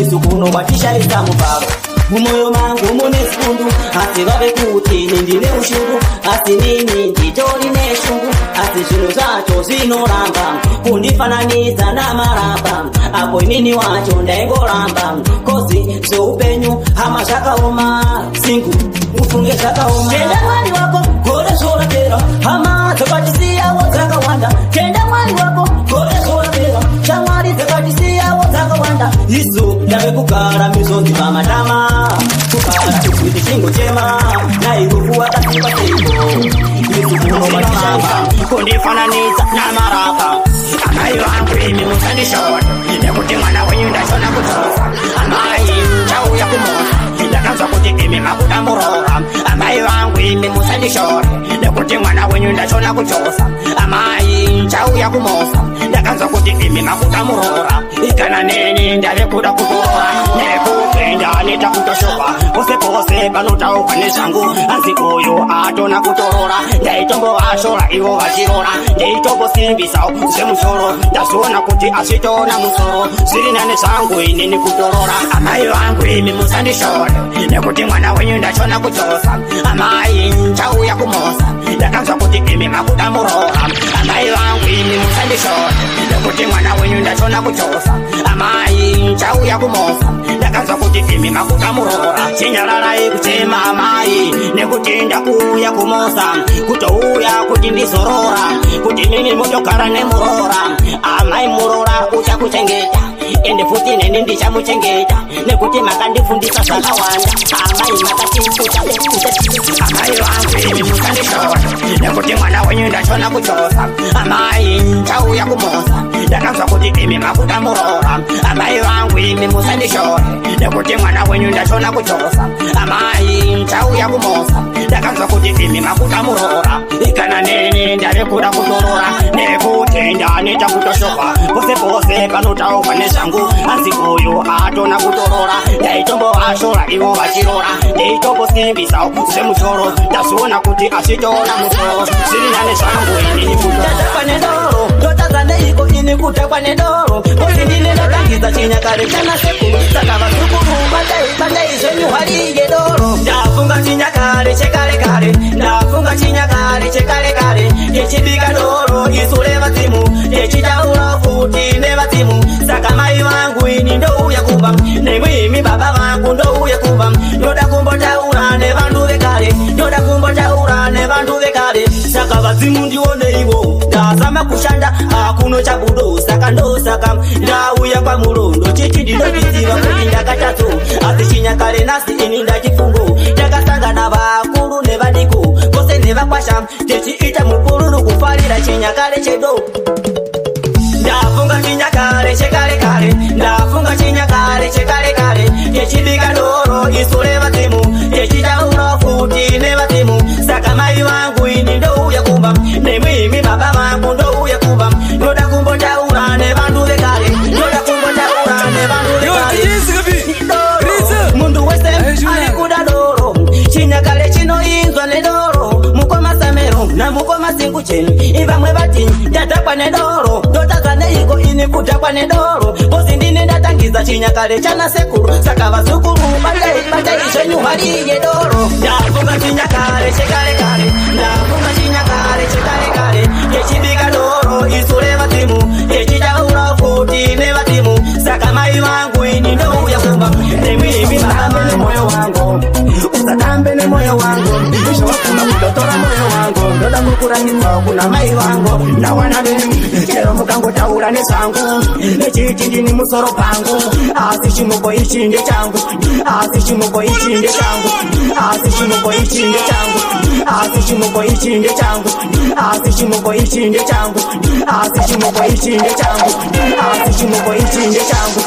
isu kuno watishaisa muparo mumoyo mangu mune sikundu asi vave kuti ini ndine ushungu asi nini nditori neshungu asi zvinhu zvacho zvinoramba kundifananidza namaramba apo inini wacho ndaingoramba kozi zveupenyu hama zvakaoma singu ufunge zvakaoma tenda mwari wako gore zvorapera hama dzakatisiyawo dzakawanda tenda mwari wako gore zvorapera shamwari dzakatisiyawo dzakawanda isu ndave kugara mizodzi pamatama kugara isu chichingo chema nairufu wakasipa seiko isu kunovatishaisa kundifananidza namarapa amai vangu imi musandishora nekuti mwana wenyu ndachona kutosa amai chauya kumosa ndakanzwa kuti imi makuda murora amai vangu imi musandishora nekuti mwana wenyu ndachona kutosa amai chauya kumosa ndakanzwa kuti imi makuda murora ikana neni ndave kuda kutora nekupenda nita kutoshoka pose pose panotauka nezvangu asi uyu atona kutorora ndaitomboashora ivo vachirora ndaitombosimbisawo zvemusoro ndazviona kuti azvitona musoro zviri nane zvangu inini kutorora amai vangu imi musandishora nekuti mwana wenyu ndachona kutosa amai chauya kumosa ndakanzwa kuti imi makuda murora amai vangu imi musandishora nekuti mwana wenyu ndachona kutosa amai chauya kumosa ndakanzwa kuti imi makuda murora chinyararai kuchema amai nekuti ndauya kumosa kutouya kuti ndizorora kuti nini mutogara nemurora amai murora uchakuchengeta ende futi neni ndichamuchengeta nekuti makandifundisa zvakawanda amai makatifuta amai vangu imi musandishora nekuti mwana wenyu ndachona kuchosa amai chauya kumosa ndakanzwa kuti imi makuda murora amai vangu imi musandishora nekuti mwana wenyu ndachona kuchosa amai chauya kumosa ndakanzwa kuti imi makuda murora ikana neni ndave kuda kutorora nekuti ndaneta kutoshoka pose pose panotauka nezvangu asi uyu atona kutorora ndaitomboashora ivo vachirora ndaitombosimbisawo zvemusoro ndazviona kuti azvitona musoro zviri nane zvangu inini kutotakwa nedoro ndotadza neiko ini kutakwa nedoro kuti ndine ndakangidza chinyakare chanasekuru saka vazukuru bandai zvenyu hwariye doro ndafunga chinyakare chekare kare ndafunga chinyakare chekare kare yechibika doro isu revadzimu yechitaura futi nevadzimu saka mai vangu ini ndouya kuva nemwimi baba vangu ndouya kuva ndoda kumbotaura nevanhu vekare ndoda kumbotaura nevanhu vekare saka vadzimu ndione ivo ndazama kushanda akuno chabudo saka ndosaka ndauya kwamurondo chiti ndinoviziva kuti ndakatadzo asi chinyakare nasi ini ndachifungo ndakasangana vakuru nevadiko vose nevakwasha techiita mupururu kufarira chinyakare chedo ndafunga chinyakare chekare kare ndafunga chinyakare chekare kare yechibika doro isu revadzimu yechitaura futi nevadzimu saka mai vangu ini ndouya kuva nemwimi baba vangu ndouya kuva ndoda kumbotaura nevanhu vekare ndoda kumbotaura nevanhu vekare mundu wese ari kuda doro chinyakare chinoinzwa nedoro mukomasamero namukomasingu chenu ivamwe vati ndatakwa nedoro ndotadza neiko ini kutakwa nedoro kozi ndini ndatangiza chinyakare chanasekuru saka vazukuru bandai zvenyu hwariye doro ndafunga chinyakare chekare kare ndafunga chinyakare chekare kare yechibika doro isu revadzimu yechitaura futi nevadzimu saka mai vangu ini ndouya kuva nemwimi vahambe nemoyo wangu usatambe nemoyo wangu izvowafuna kudotora moyo wangu ndoda kukurangidza kuna mai vangu nawana neni chero mukangotaura nezvangu nechiti ndini musoro pangu asi chimuko ichi ndechangu asi chimuko ichi ndechangu asi chimuko ichi ndechangu asi chimuko ichi ndechangu asi chimuko ichi ndechangu asi chimuko ichi ndechangu asi chimuko ichi ndechangu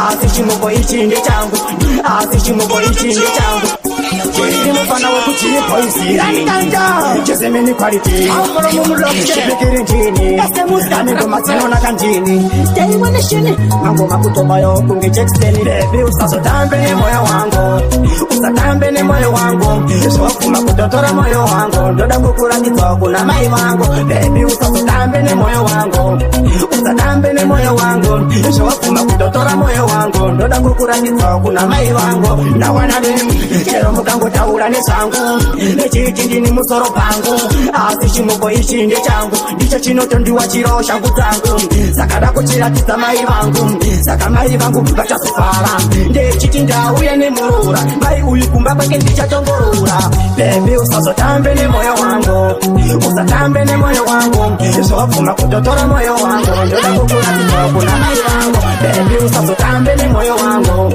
asi chimuko ichi ndechangu asi chimuko ichi ndechangu Chiri mufana wekuchiri poisi Chesemeni quality Chipikiri njini Amigo matino na kanjini Stay when the shini Mango makutoba yo kungi cheksteni Baby usasotambe ni moyo wangu Usatambe ni moyo wangu Shofu makutotora moyo wangu Ndoda kukura kitoku na mai wangu Baby usasotambe ni moyo wangu Usatambe ni moyo wangu Shofu makutotora moyo wangu Ndoda kukura kitoku na mai wangu Na wanademu Chero mukangotaura nezvangu nechiti ndini musoro pangu asi chimuko ichi ndechangu ndicho chinotondiwa chiro shangu dzangu saka dakuchiratidza mai vangu saka mai vangu vachazofara ndechiti ndauya nemurura mai uyu kumba kwake ndichatongorora bebi usazotambe nemoyo wangu usatambe nemoyo wangu zvobvuma kutotora moyo wangu ndoda kukuratidza kuna mai vangu bebi usazotambe nemoyo wangu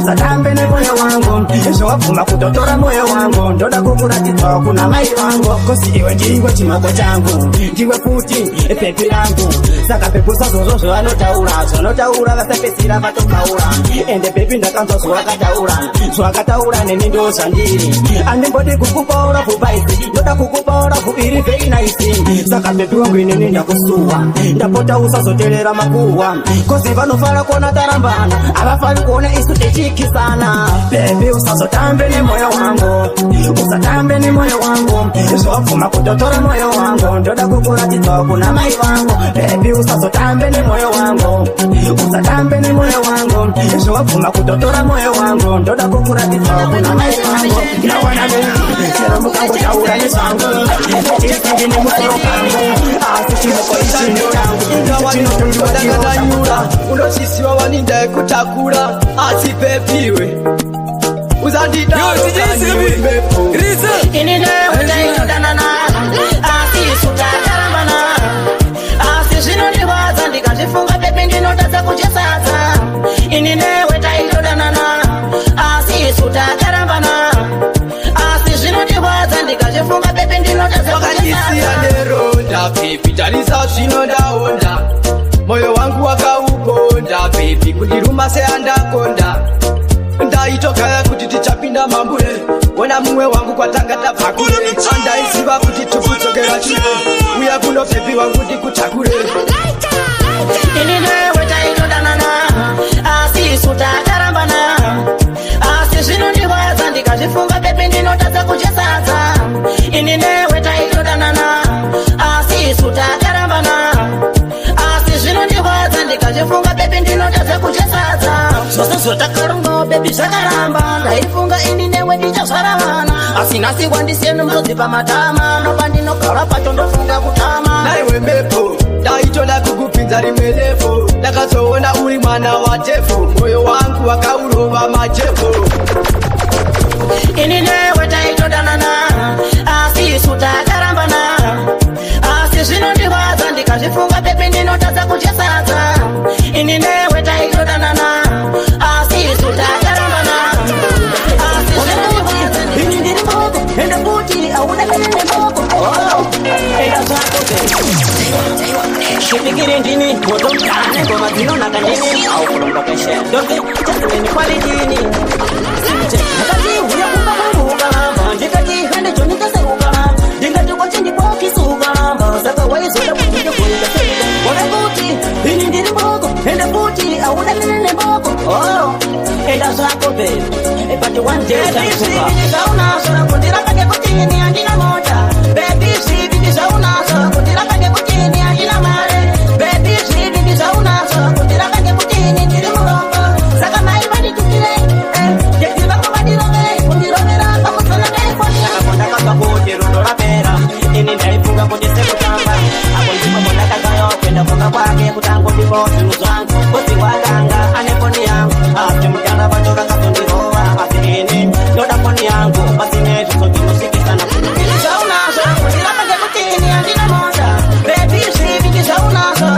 usatambe nemoyo wangu zvobvuma kutotora moyo wangu ndoda kukuratidza kuna mai vangu kosi iwe ndiwe chimako changu ndiwe futi pepi rangu saka pepi usazozvo zvavanotaura vasapedzisira vatokaura ende pepi ndakanzwa zvavakataura neni ndo zvandiri andimbodi kukupaura kubaisi ndoda kukupaura kuiri very nice saka pepi wangu inini ndakusuwa ndapota usazoteerera makuhwa kosi vanofara kuona tarambana havafari kuona isu techikisana pepi usazotambe nemoyo wangu usatambe nemoyo wangu zvobvuma kutotora moyo wangu ndoda kukuratidza kuna mai vangu bebi usazotambe nemoyo wangu usatambe nemoyo wangu zvobvuma kutotora moyo wangu ndoda kukuratidza kuna mai vangu nawana chero mukangotaura nezvangu chiri nemusoro pangu asi chimuko ichi ndechangu unozvisiwa waninda kutakura asi pepiwe ndikazvifunga pepe ndinotadza kuchesadza ini newe taitodanana asi isu takarambana asi zvinondirwadza ndikazvifunga pepe ndinotadza kuchesadza neronda pepi tarisa zvinodaonda moyo wangu wakauponda pepi kundiruma seandakonda ndaitokaya kuti tichapinda mambure wona mumwe wangu kwatanga tabva kure andaiziva kuti tikudzokera shure uya kuno pepi wangu ndikutakure ini newe taitodanana asi isu takarambana asi zvinondirwadza ndikazvifunga pepe ndinotadza kuchesadza ini newe taitodanana asi isu takarambana asi zvinondirwadza ndikazvifunga pepe ndinotadza kuchesadza zvose zvotakarungawo bebi zvakaramba ndaifunga ini newe ndichazvara vana asi nhasi wandisiyeni mudzi pamatama noba ndinogara pacho ndofunga kutama naiwe mhepo ndaitoda kukupinza rimwe levo ndakazoona uri mwana watefu moyo wangu wakaurova majefu ini newe taitodanana asi isu takarambana asi zvinondirwadza ndikazvifunga pepe ndinotadza kuchesadza ini newe taitodanana asi isu takarambana asi zvinondirwadza ini ndiri mboko ende kuti auna kanene mboko enda zvako shipikiri ndini moto mtane ngoma dzinonaka ndini aukulomba keshe ndombi chasimeni kwalitini ndakatiuya kumba kwangu ukalamba ndikati hende chonitase ukalamba ndingati kwachi ndibokisi ukalamba saka waizoda kutike kuinda seika wakakuti ini ndiri mboko ende kuti auna kanene mboko enda zvako babe but one day zvaunazvo kundirapake kutini handina mota baby zvivindi zvaunazvo kundirapake kutini handina mare baby zvivindi zvaunazvo kundirapake kutini ndiri murombo saka mai vanditukire ndedzivako vandirovere kundirovera pamusana peifoni apo ndakabva kuti rudo rapera ini ndaifunga kuti sekutamba apo ndipo ndakagayo kuenda kunga kwake kuti angondipo zvinhu zvangu kuti wakanga ane foni yangu asi mutana vacho vakatondirova asi ini ndoda foni yangu pasine zvizodzinosikisana zvaunazvo kundirapake kutini handina mota bebi zvivindi zvaunazvo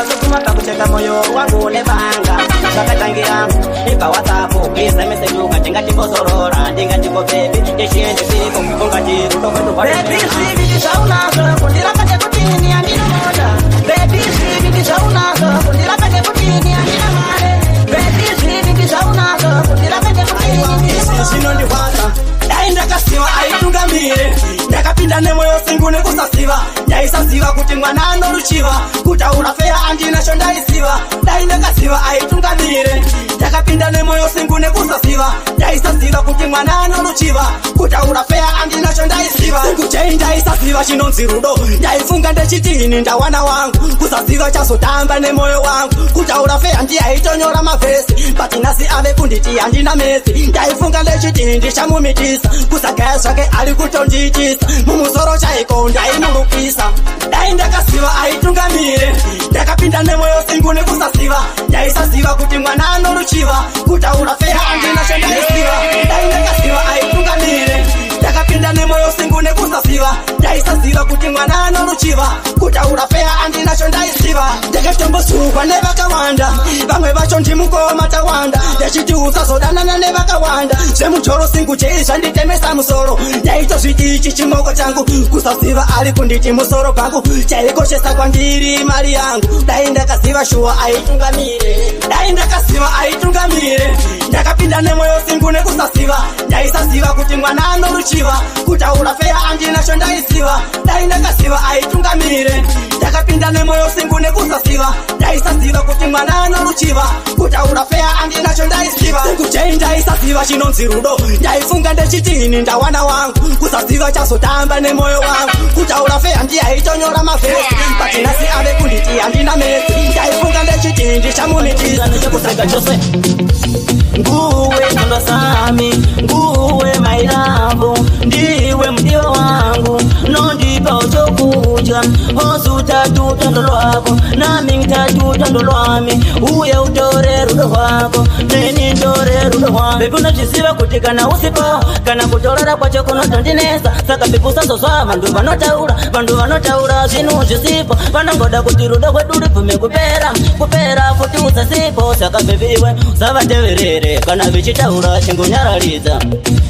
wasukuma pakucheka moyo wangu nebanga Sakatangira ikawatapo Kisa mesejuka ndingatikosorora Ndingatiko baby Ndishiende siko Ungatirudo kwetu kwa Baby shivi ndishaunazo Kundira kate kutini andina moda Baby shivi ndishaunazo Kundira kate kutini andina mare Baby shivi ndishaunazo Kundira kate kutini Sino ndiwata Dainda kasiwa aitungamire Ndakapinda nemoyo singu nekusasiva Ndaisasiva kuti mwana anoruchiva Kutaura fea andina shondaisiva Dainda kasiwa aitungamire Ndakapinda nemoyo singu nekusasiva Ndaisasiva kuti mwana anoruchiva Kutaura fea andina shondaisiva Singu chei ndaisasiva chinonzi rudo Ndaifunga ndechitini ndawana wangu Kusasiva chasotamba nemoyo wangu Kutaura fea ndiaitonyora mavesi Batinasi ave kunditi andina mesi Ndaifunga ndechitini ndichamumitisa Kusagaya zvake ari kutonditisa Mumusoro chaiko ndaimurukisa Daindakasiva aitungamire Ndakapinda nemoyo singu nekusasiva Ndaisasiva kuti mwana anoruchiva Kutaura fea andina shondaisiva Daindakasiva aitungamire Ndakapinda nemoyo singu nekusasiva Ndaisasiva kuti mwana anoruchiva Kutaura fea andina shondaisiva Ndakatombosurwa nevakawanda Vamwe vacho ndimukoma tawanda Ndechiti usazodanana nevakawanda Zvemujoro singu chei zvanditemesa musoro Ndaitozviti ichi chimoko changu Kusasiva ari kunditi musoro pangu Chaikoshesa kwandiri mari yangu Daindakasiva shuwa aitungamire Daindakasiva aitungamire Ndakapinda nemoyo singu nekusasiva Ndaisasiva kuti mwana anoruchiva Kutaura fea andina shondaisiva Daindakasiva aitungamire Ndakapinda nemoyo singu nekusasiva Ndaisasiva kuti mwana anoruchiva Kutaura fea andina shondaisiva Singu chei ndaisasiva chinonzi rudo Ndaifunga ndechitini ndawana wangu Kusasiva chasotamba nemoyo wangu Kutaura fea ndiaitonyora mavesi Batinasi ave kunditi andina mesi Ndaifunga ndechitini ndichamumitisa Kuseka chose Nguwe ndo sami Nguwe my love Ndiwe mdiwa wangu Nondipa uchokuja Hosu tatu tando lwako Nami ngitatu tando lwami Uye utore rudo wako Neni ndore rudo wako Bebu nachisiva kuti kana usipo Kana kutorara kwa choko notondinesa Saka bebu saso swa Vandu vanotaura Zinu chisipo Vanangoda kuti rudo kwedu ripume kupera Kupera futi usasipo Saka bebiwe Usavateverere Kana vichitaura chingunyaraliza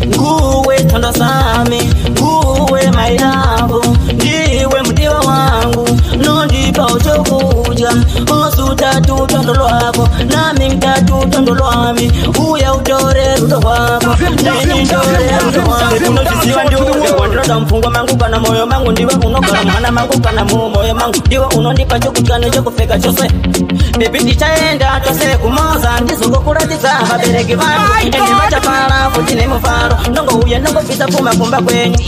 Nguwe tondo sami Nguwe my love Ndiwe mdiwa wangu Nondipa uchokuja Hosu tatu tondo lwako Nami ngitatu tondo lwami Uya utore rudo wako Neni ndore rudo wako Unojisiwa ndiwe Wandroda mfungwa mangu kana moyo mangu Ndiwe unokala mwana mangu kana moyo mangu Ndiwe unondipa chokuchane chokufeka chose Baby ndichaenda chose kumoza Ndizungo kuratiza Babereki vangu Endi machapara Futine mufaro Ndongo uye ndongo pisa puma kumba kwenye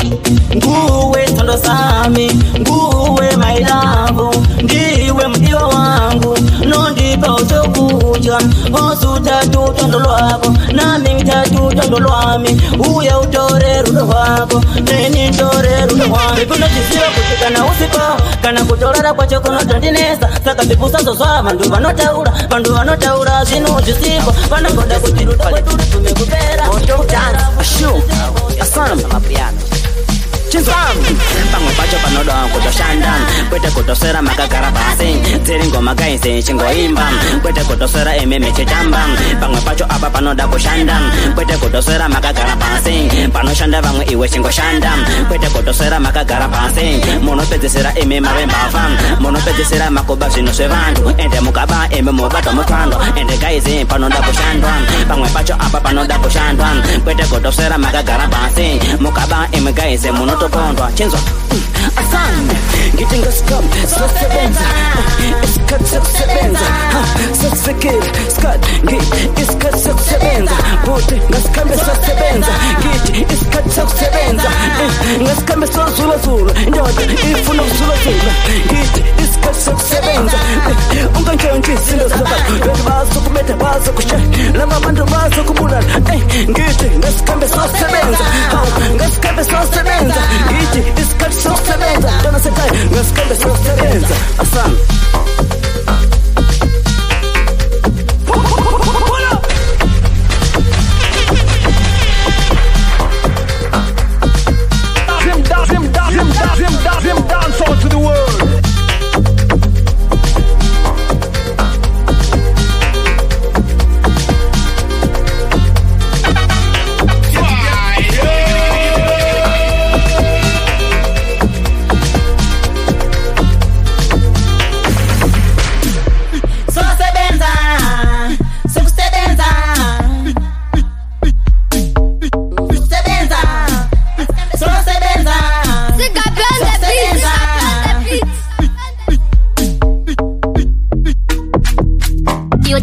Nguwe tondo sami Nguwe my love Ndiwe mdiwa wangu Nondipa uchokuja Hosu tatu tondo lwako Nami ngitatu tondo lwami Uya utore rudo wako Neni ndore rudo wako Bebu nachisiwa kuti kana usipo Kana kutorara kwa choko notondinesa Saka bebu saso swa Vandu vanotaura Zinu chisipo Vanangoda kuti rudo kwetu ripume kupera Dance, show, asam, mapiano Chinzam, pangwe pacho panodo kutoshanda Kwete kutosera makagara basi Ziri ngoma gaisi chingo imba Kwete kutosera ememe chitamba Pangwe pacho apa panoda kushanda Kwete kutosera makagara basi Panoshanda vangwe iwe chingo shanda Kwete kutosera makagara basi Monopedzesera ememe mavembafa Monopedzesera makuba zino sevandu Ende mukaba eme mubato mutando Ende gaisi panoda kushandwa Pangwe pacho apa panoda kushandwa Kwete kutosera makagara basi Mukaba eme gaisi monoto Pondwa, chenzo Asante Gitinga scum Sasa benza Iskat sasa benza Sasa kid Skat Git Iskat sasa benza Bote Ngaskambe sasa benza Git Iskat sasa benza Ngaskambe sasa zula zula Ndoda Ifuna zula zula Git Iskat sasa benza Unga njonji Sindo saba Wede bazo kumeta bazo kushe Lama mando bazo kumula Git Ngaskambe sasa benza Ngaskambe sasa benza Git Iskat sasa benza Dona sekai Ngaskambe sasa benza Asante Them dance on to the world.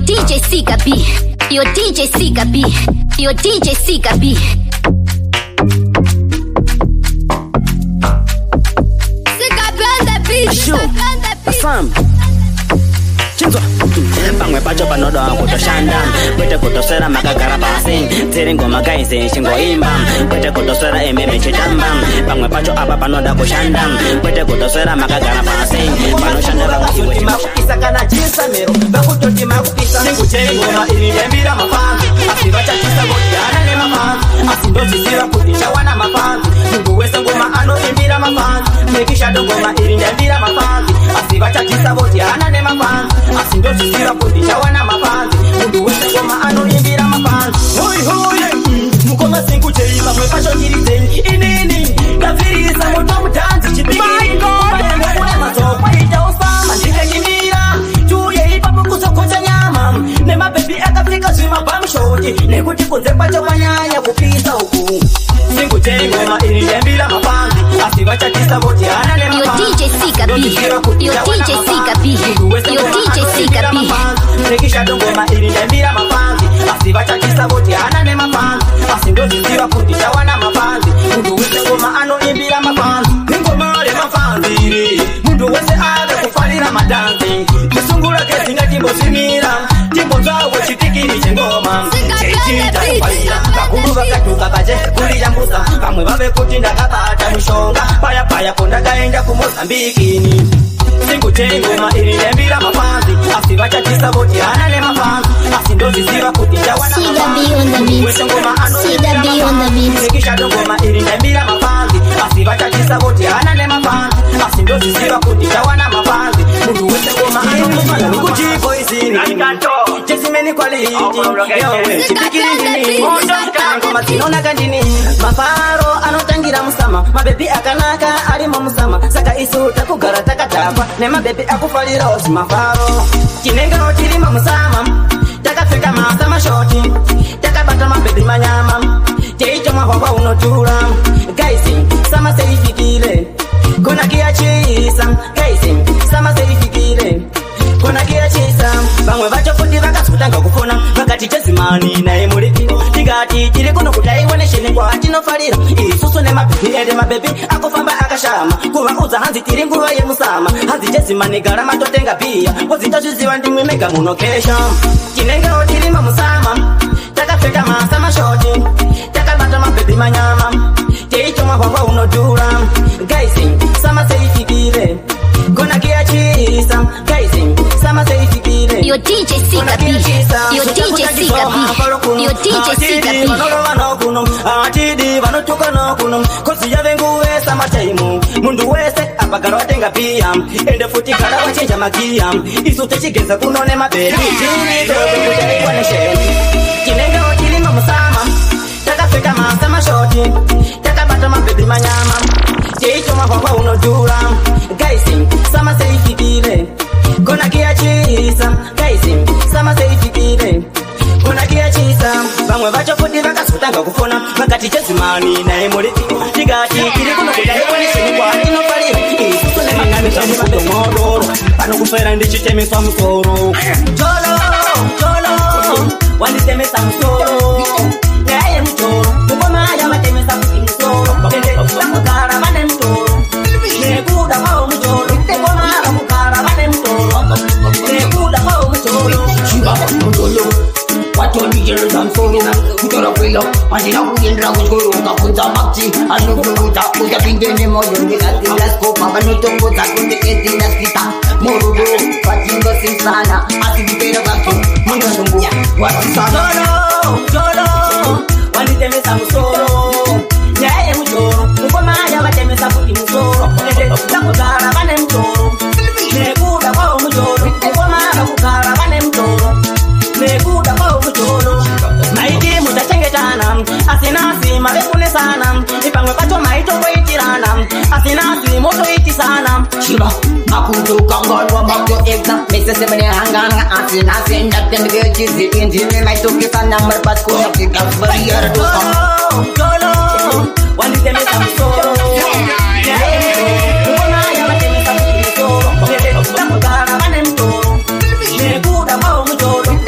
DJ Sika B. Yo DJ Sika B. Yo DJ Sika B. Sika B on the beat. Sika B on the beat. Fam. Chinzo. Pangwe pacho panodo kutoshanda. Kwete kutosera makagara passing. Tiri ngoma gaise shingo imba. Kwete kutosera ememe chitamba. Pangwe pacho apa panoda kushanda. Kwete kutosera makagara passing. Panoshanda bakuti makupisa kana chisa mero. Bakutoti makupisa ngoma ili ndembira mafanzi. Asibacha chisa botiana ne mafanzi. Asindozi sira kutisha wana mafanzi. Mungu wesa ngoma ano imbira mafanzi. Mekisha ngoma ili ndembira mafanzi. Asibacha chisa botiana ne mafanzi. Asindozi sira kutisha wana mafanzi. Mungu wesa ngoma ano imbira mafanzi. Hoi hoi mukoma singu cheiba mwe pasho nyirite inini kafirisa moto mutanzi chipiki. My God kuna masopa itaosama ndikanyimira tuye ipapo kusokocha nyama ne mabebi akafika zima pamshoti nekuti kunze pacho manyanya kupisa huku singu chengoma ili ndembira mafanzi asibacha tisa boti ana ne mafanzi. Yo DJ Sika B. Yo DJ Sika B. Yo DJ Sika B. Nekisha ngoma ili ndembira mafanzi asibacha tisa boti ana ne mafanzi. Asindozi ziwa kutisha wana mafanzi. Mundu wese ngoma ano imbira mafanzi. Ngoma le mafanzi. Mundu wese aga kufalira madanzi. Kisungura kesi nga jimbo simira. Jimbo zawo chitiki michengoma. Chechita kufaira. Kakuluba katuka kaje kuli jambusa. Kamwe babe kutinda kabata mishonga. Paya paya konda kaenda kumosambikini. Singu chengoma ili ndembira mafanzi. Asibacha tisa boti anane mafanzi. Asindozi ziwa kutisha wana mafanzi. Sika B on the beat. Sika B on the beat. Nikisha ngoma ili ndembira mafanzi. Asibacha tisa boti anane mafanzi. Asindozi ziwa kutisha wana mafanzi. Mungu wese ngoma ano kuchipo isini. Chesimeni kwa liti. Yowe chipikiri nini. Ngoma tinona kandini. Mafaro anotangira musama. Mabebi akanaka alimo musama. Saka isu takugara takatapa. Ne mabebi akufalira osi mafaro. Chinengero chilima musama. Takafika masama shoti. Takabata mabebi manyama. Teicho mahwawa unotura. Gaisi sama seifikile. Kuna kia chisa. Gaisi sama seifikile. Kuna kia chisa. Bangwe bacho fundi bakasutanga kufona. Bakati chesimani na emuri. Tigati chiri kuno kutaiwa neshini kwa achino falira. Isusu ne mabebi ede mabebi akufamba akashama. Kuwa uza hanzi tiri nguwa ye musama. Hanzi chesimani garama totenga pia. Wazitoshi ziwa ndimwe mega munokesha. Chinengero chilima musama. Takafika masama shoti. Takabata mabebi manyama. Teicho mahwawa unodura. Gaisi sama seifikile. Kona kia chisa. Gaisi sama seifikile. Yo DJ Sika B. Yo DJ Sika B. Yo DJ Sika B. Atidi vanotuka no kuno. Kosi ya vengu wesa machaimu. Mundu wese apagaro atenga pia. Ende futi kala wachenja magia. Isu techigeza kunone mabebi. Chini dobe kutari kwa nesheni. Chinenga wakilima musama. Takafika masama shoti. Takabata mabebi manyama. Cheicho mahwawa unodura. Gaisi sama seifikile. Kona kia chisa. Gaisi sama seifikile. Kona kia chisa. Bangwe bacho futi bakasutanga kufona. Bakati chesimani na emuri. Tigati kiri kuno kudai kwa nishini kwa atino pali. Isusu ne mangani chamu kutomoro. Pano kufera ndichitemi swa msoro. Cholo, cholo. Wanitemesa msoro. Neye mchoro. Kukoma ya matemesa msoro. Lakukara mane msoro. Nekuda kao mchoro. Kukoma lakukara mane msoro. Nekuda kao mchoro. Shiba mchoro. Watu nijero za msoro. Kutora kwelo. Majina kuyendra mchoro. Kapunza makti. Anukuruta. Kuja pingene moyo. Nigatilas kopa. Kanutongo za kunde ketinas kita. Morudo. Wajingo sinsana. Asibipera kato. Munganumbu. Watisana. Cholo, cholo. Wanitemesa msoro. Neye mchoro. Kukoma ya matemesa futi msoro. Lakukara mane mchoro. Nekuda kao mchoro. Kukoma lakukara mane mchoro. Nekuda kao mchoro. Maiti mutachengetana. Asinasi marekune sana. Ipangwe pato maito kwetirana. Asinasi moto iti sana. Shiba Makutu kangalwa makto ekna Mese semene hangana Asinasi ndaten gechizi Injini maitokisa namar patko Nakika barrier doka Cholo Wanitemesa msoro. Kukona ya matemesa msoro. Lakukara mane mchoro. Nekuda kao mchoro.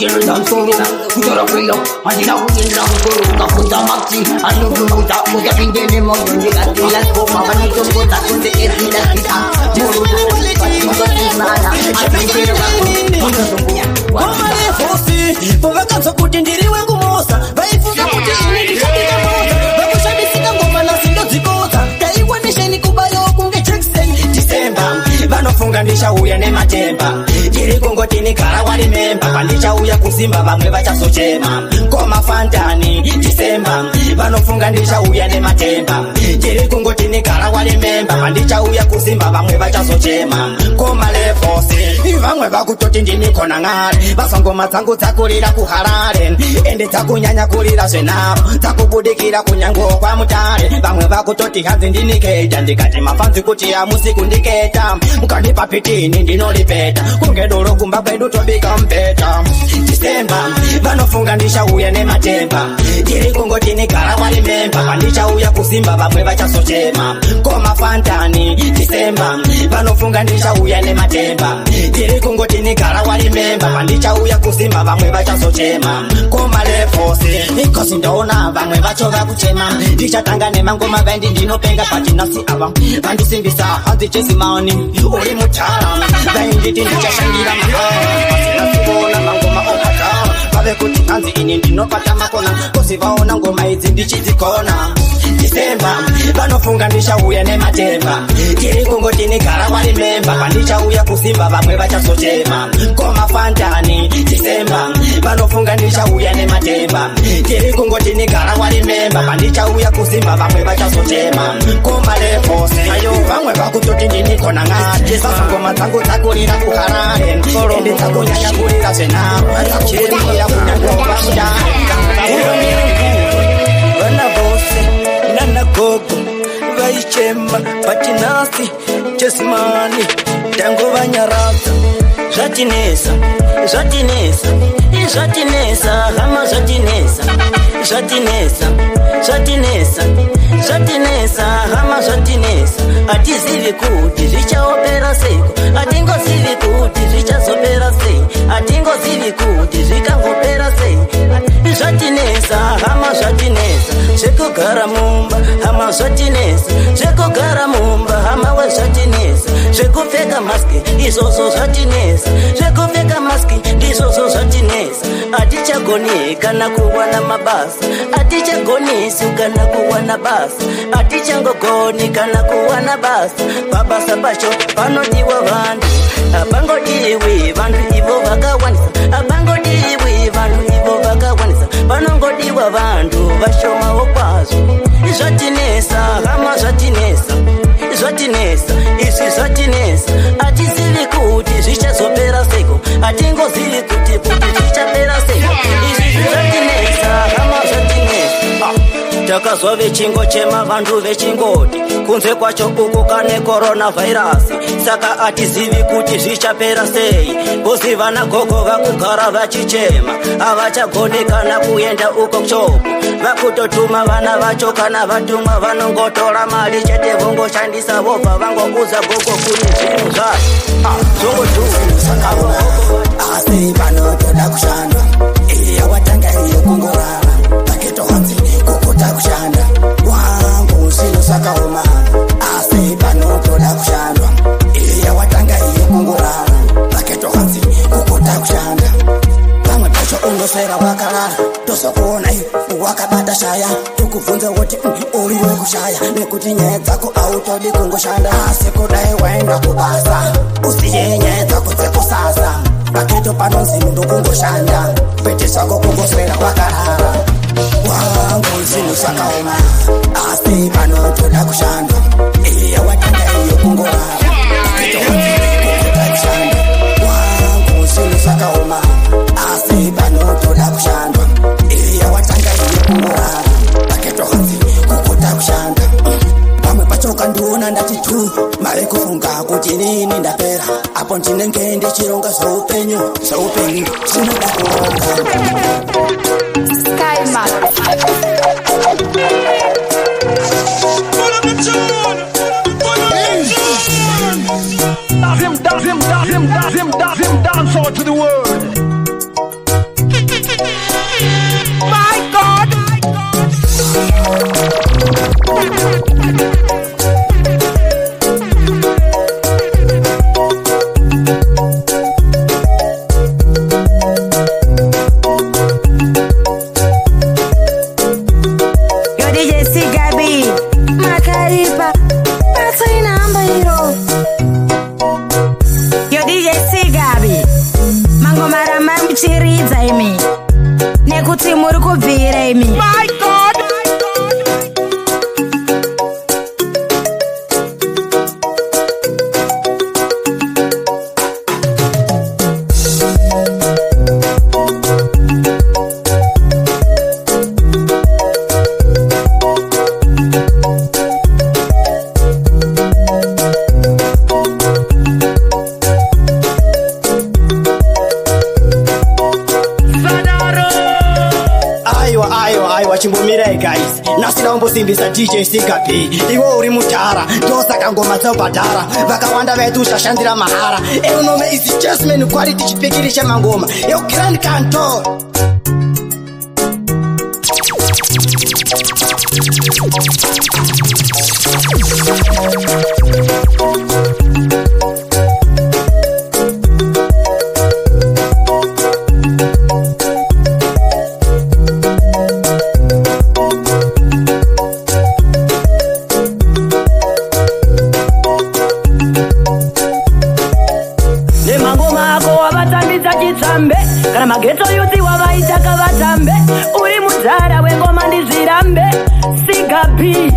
Kujera dansonga Kujera kwilo Adina kujendra kukuru Kapunta maxi Anu kumuta Kuja pindene moyo Ndika tila skoma Vani kumbota Kunde etila kita Murudu Patunga kisnana Atintero kaku Mundo tumbuya Wamale fosi Povaka kuti ndiriwe kumosa Vaifuza kuti ini ndikatika mosa Vakushabisika ngoma na sindo zikoza Kaiwanisheni kubayo kunge Jackson December Vanofunga ndishauya nematemba Ndiri kungoti nikara wali memba Pandishauya kusimba vamwe vachasochema Koma fantani December Vanofunga ndishauya nematemba Ndiri kungoti nikara wali memba Pandishauya kusimba vamwe vachasochema Koma lefosi Vamwe vakutoti ndinikona ngare Vasongoma dzangu dzakulira kuharare Ende dzakunyanya kulira zvenaro Dzakubudikira kunyango kwa mutare Vamwe vakutoti hanzi ndiniketa Ndikati mafanzi kuti amusi kundiketa Mukanipa pitini ndinolipeta Kungedoro kumba kwedu tobika mpeta December Vanofunga ndishauya nematemba Ndiri kungoti nikara wali memba Pandishauya kusimba vamwe vachasochema Koma fantani December Vanofunga ndishauya nematemba Ndiri kungoti nikara wali memba Pandishauya kusimba vamwe vachasochema Koma lefosi Nikosi ndona vamwe vacho vakuchema Ndichatanga nemangoma vendi ndinopenga Patinasi ava Vandisimbisa hanzi chesimani Uri mutara Vainditi ndichashangira mahara Pasinasibona mangoma opatara Vave kuti hanzi ini ndinopata makona Kosi vaona ngoma idzi ndichizikona December Vanofunga ndishauya nematemba Ndiri kungoti nikara wali memba Pandishauya kusimba vamwe vachasochema Koma fantani December Vanofunga ndishauya nematemba Ndiri kungoti nikara wali memba Pandishauya kusimba vamwe vachasochema Koma lefosi Ayo vamwe vakutoti ndinikona ngati Sasa ngoma dzangu dzakulira kuharare Ende dzakunyanya kulira zvenaro Dzakubudirira kunyangova mudare Vana vose Nana gogo Vaichema Patinasi Chesimani Tango vanyaradza Zvatinesa Zvatinesa Zvatinesa Hama zvatinesa Zvatinesa Zvatinesa Zvatinesa Hama zvatinesa Atizivi kuti zvichaopera seiko Atingozivi kuti zvichazopera sei Atingozivi kuti zvikangopera sei Zvatinesa Hama zvatinesa Zvekugara mumba Hama zvatinesa Zvekugara mumba Hama wezvatinesa Zvekupfeka maski Izvozvo zvatinesa Zvekupfeka maski Ndizvozvo zvatinesa Atichagoni kana kuwana mabasa Atichagonisi kana kuwana basa Atichangogoni kana kuwana basa Pabasa pacho panodiwa vantu Apangodiwi vantu ivo vakawanisa Apangodiwi vantu ivo vakawanisa Panongodiwa vantu vashomawo kwazvo Zvatinesa hama zvatinesa Zvatinesa izvi zvatinesa Atizivi kuti zvichazopera seiko Atingozivi kuti zvichapera seiko Izvi zvatinesa hama zvatinesa Takazwa vechingochema vantu vechingoti Kunze kwacho uku kane coronavirus Saka atizivi kuti zvichapera sei Bozi vana gogo vakugara vachichema Havachagoni kana kuenda uko kuchopo Vakutotuma vana vacho kana vatumwa Vanongotora mali chete vongoshandisa Vobva vangouza gogo kune zvinhu zvacho Zongotu Asi panotoda kushanda Watanga iyo kungorara Paketo hanzi kukuta kushanda Wangu sino sakaoma Asi panotoda kushandwa Watanga iyo kungorara Paketo hanzi kukuta kushanda Pamwe pacho undosera wakarara Tosa kuona wakabata shaya Tukuvunza woti uliwe kushaya Nekuti nyaya dzako autodi kungoshanda Asi kudai waenda kubasa Usiye nyaya dzako dzekusasa Paketo panonzi mundu kungoshanda Pete svako kungoswera wakarara Wangu zvinhu zvakaoma Asi panotoda kushandwa Watanga iyo kungorara Paketo hanzi kukuta kushanda Wangu zvinhu zvakaoma Asi panotoda kushandwa Watanga iyo kungorara Paketo hanzi kukuta kushanda Pamwe pacho kandiona ndati tu Mare kufunga kuti nini ndapera Apo ndinenge ndichironga zveupenyu zvinoda kuronga Skyman Dance all to the world. namba patsai namba iro yo DJ Sigabi mangomara mamuchiridza imi nekuti muri kubvira imi. My God. Chimbomirai guys, nasida umbosimbisa DJ Sigabi. Iwo uri mutara, ndosaka ngoma dzobhadhara. Vakawanda vetu shashandira mahara. Unome is just man quality chipikirisha mangoma. Yo Grand Cantor. Kana mageto yuti wavaita kavatambe uri mudhara wengoma ndizirambe Sigabi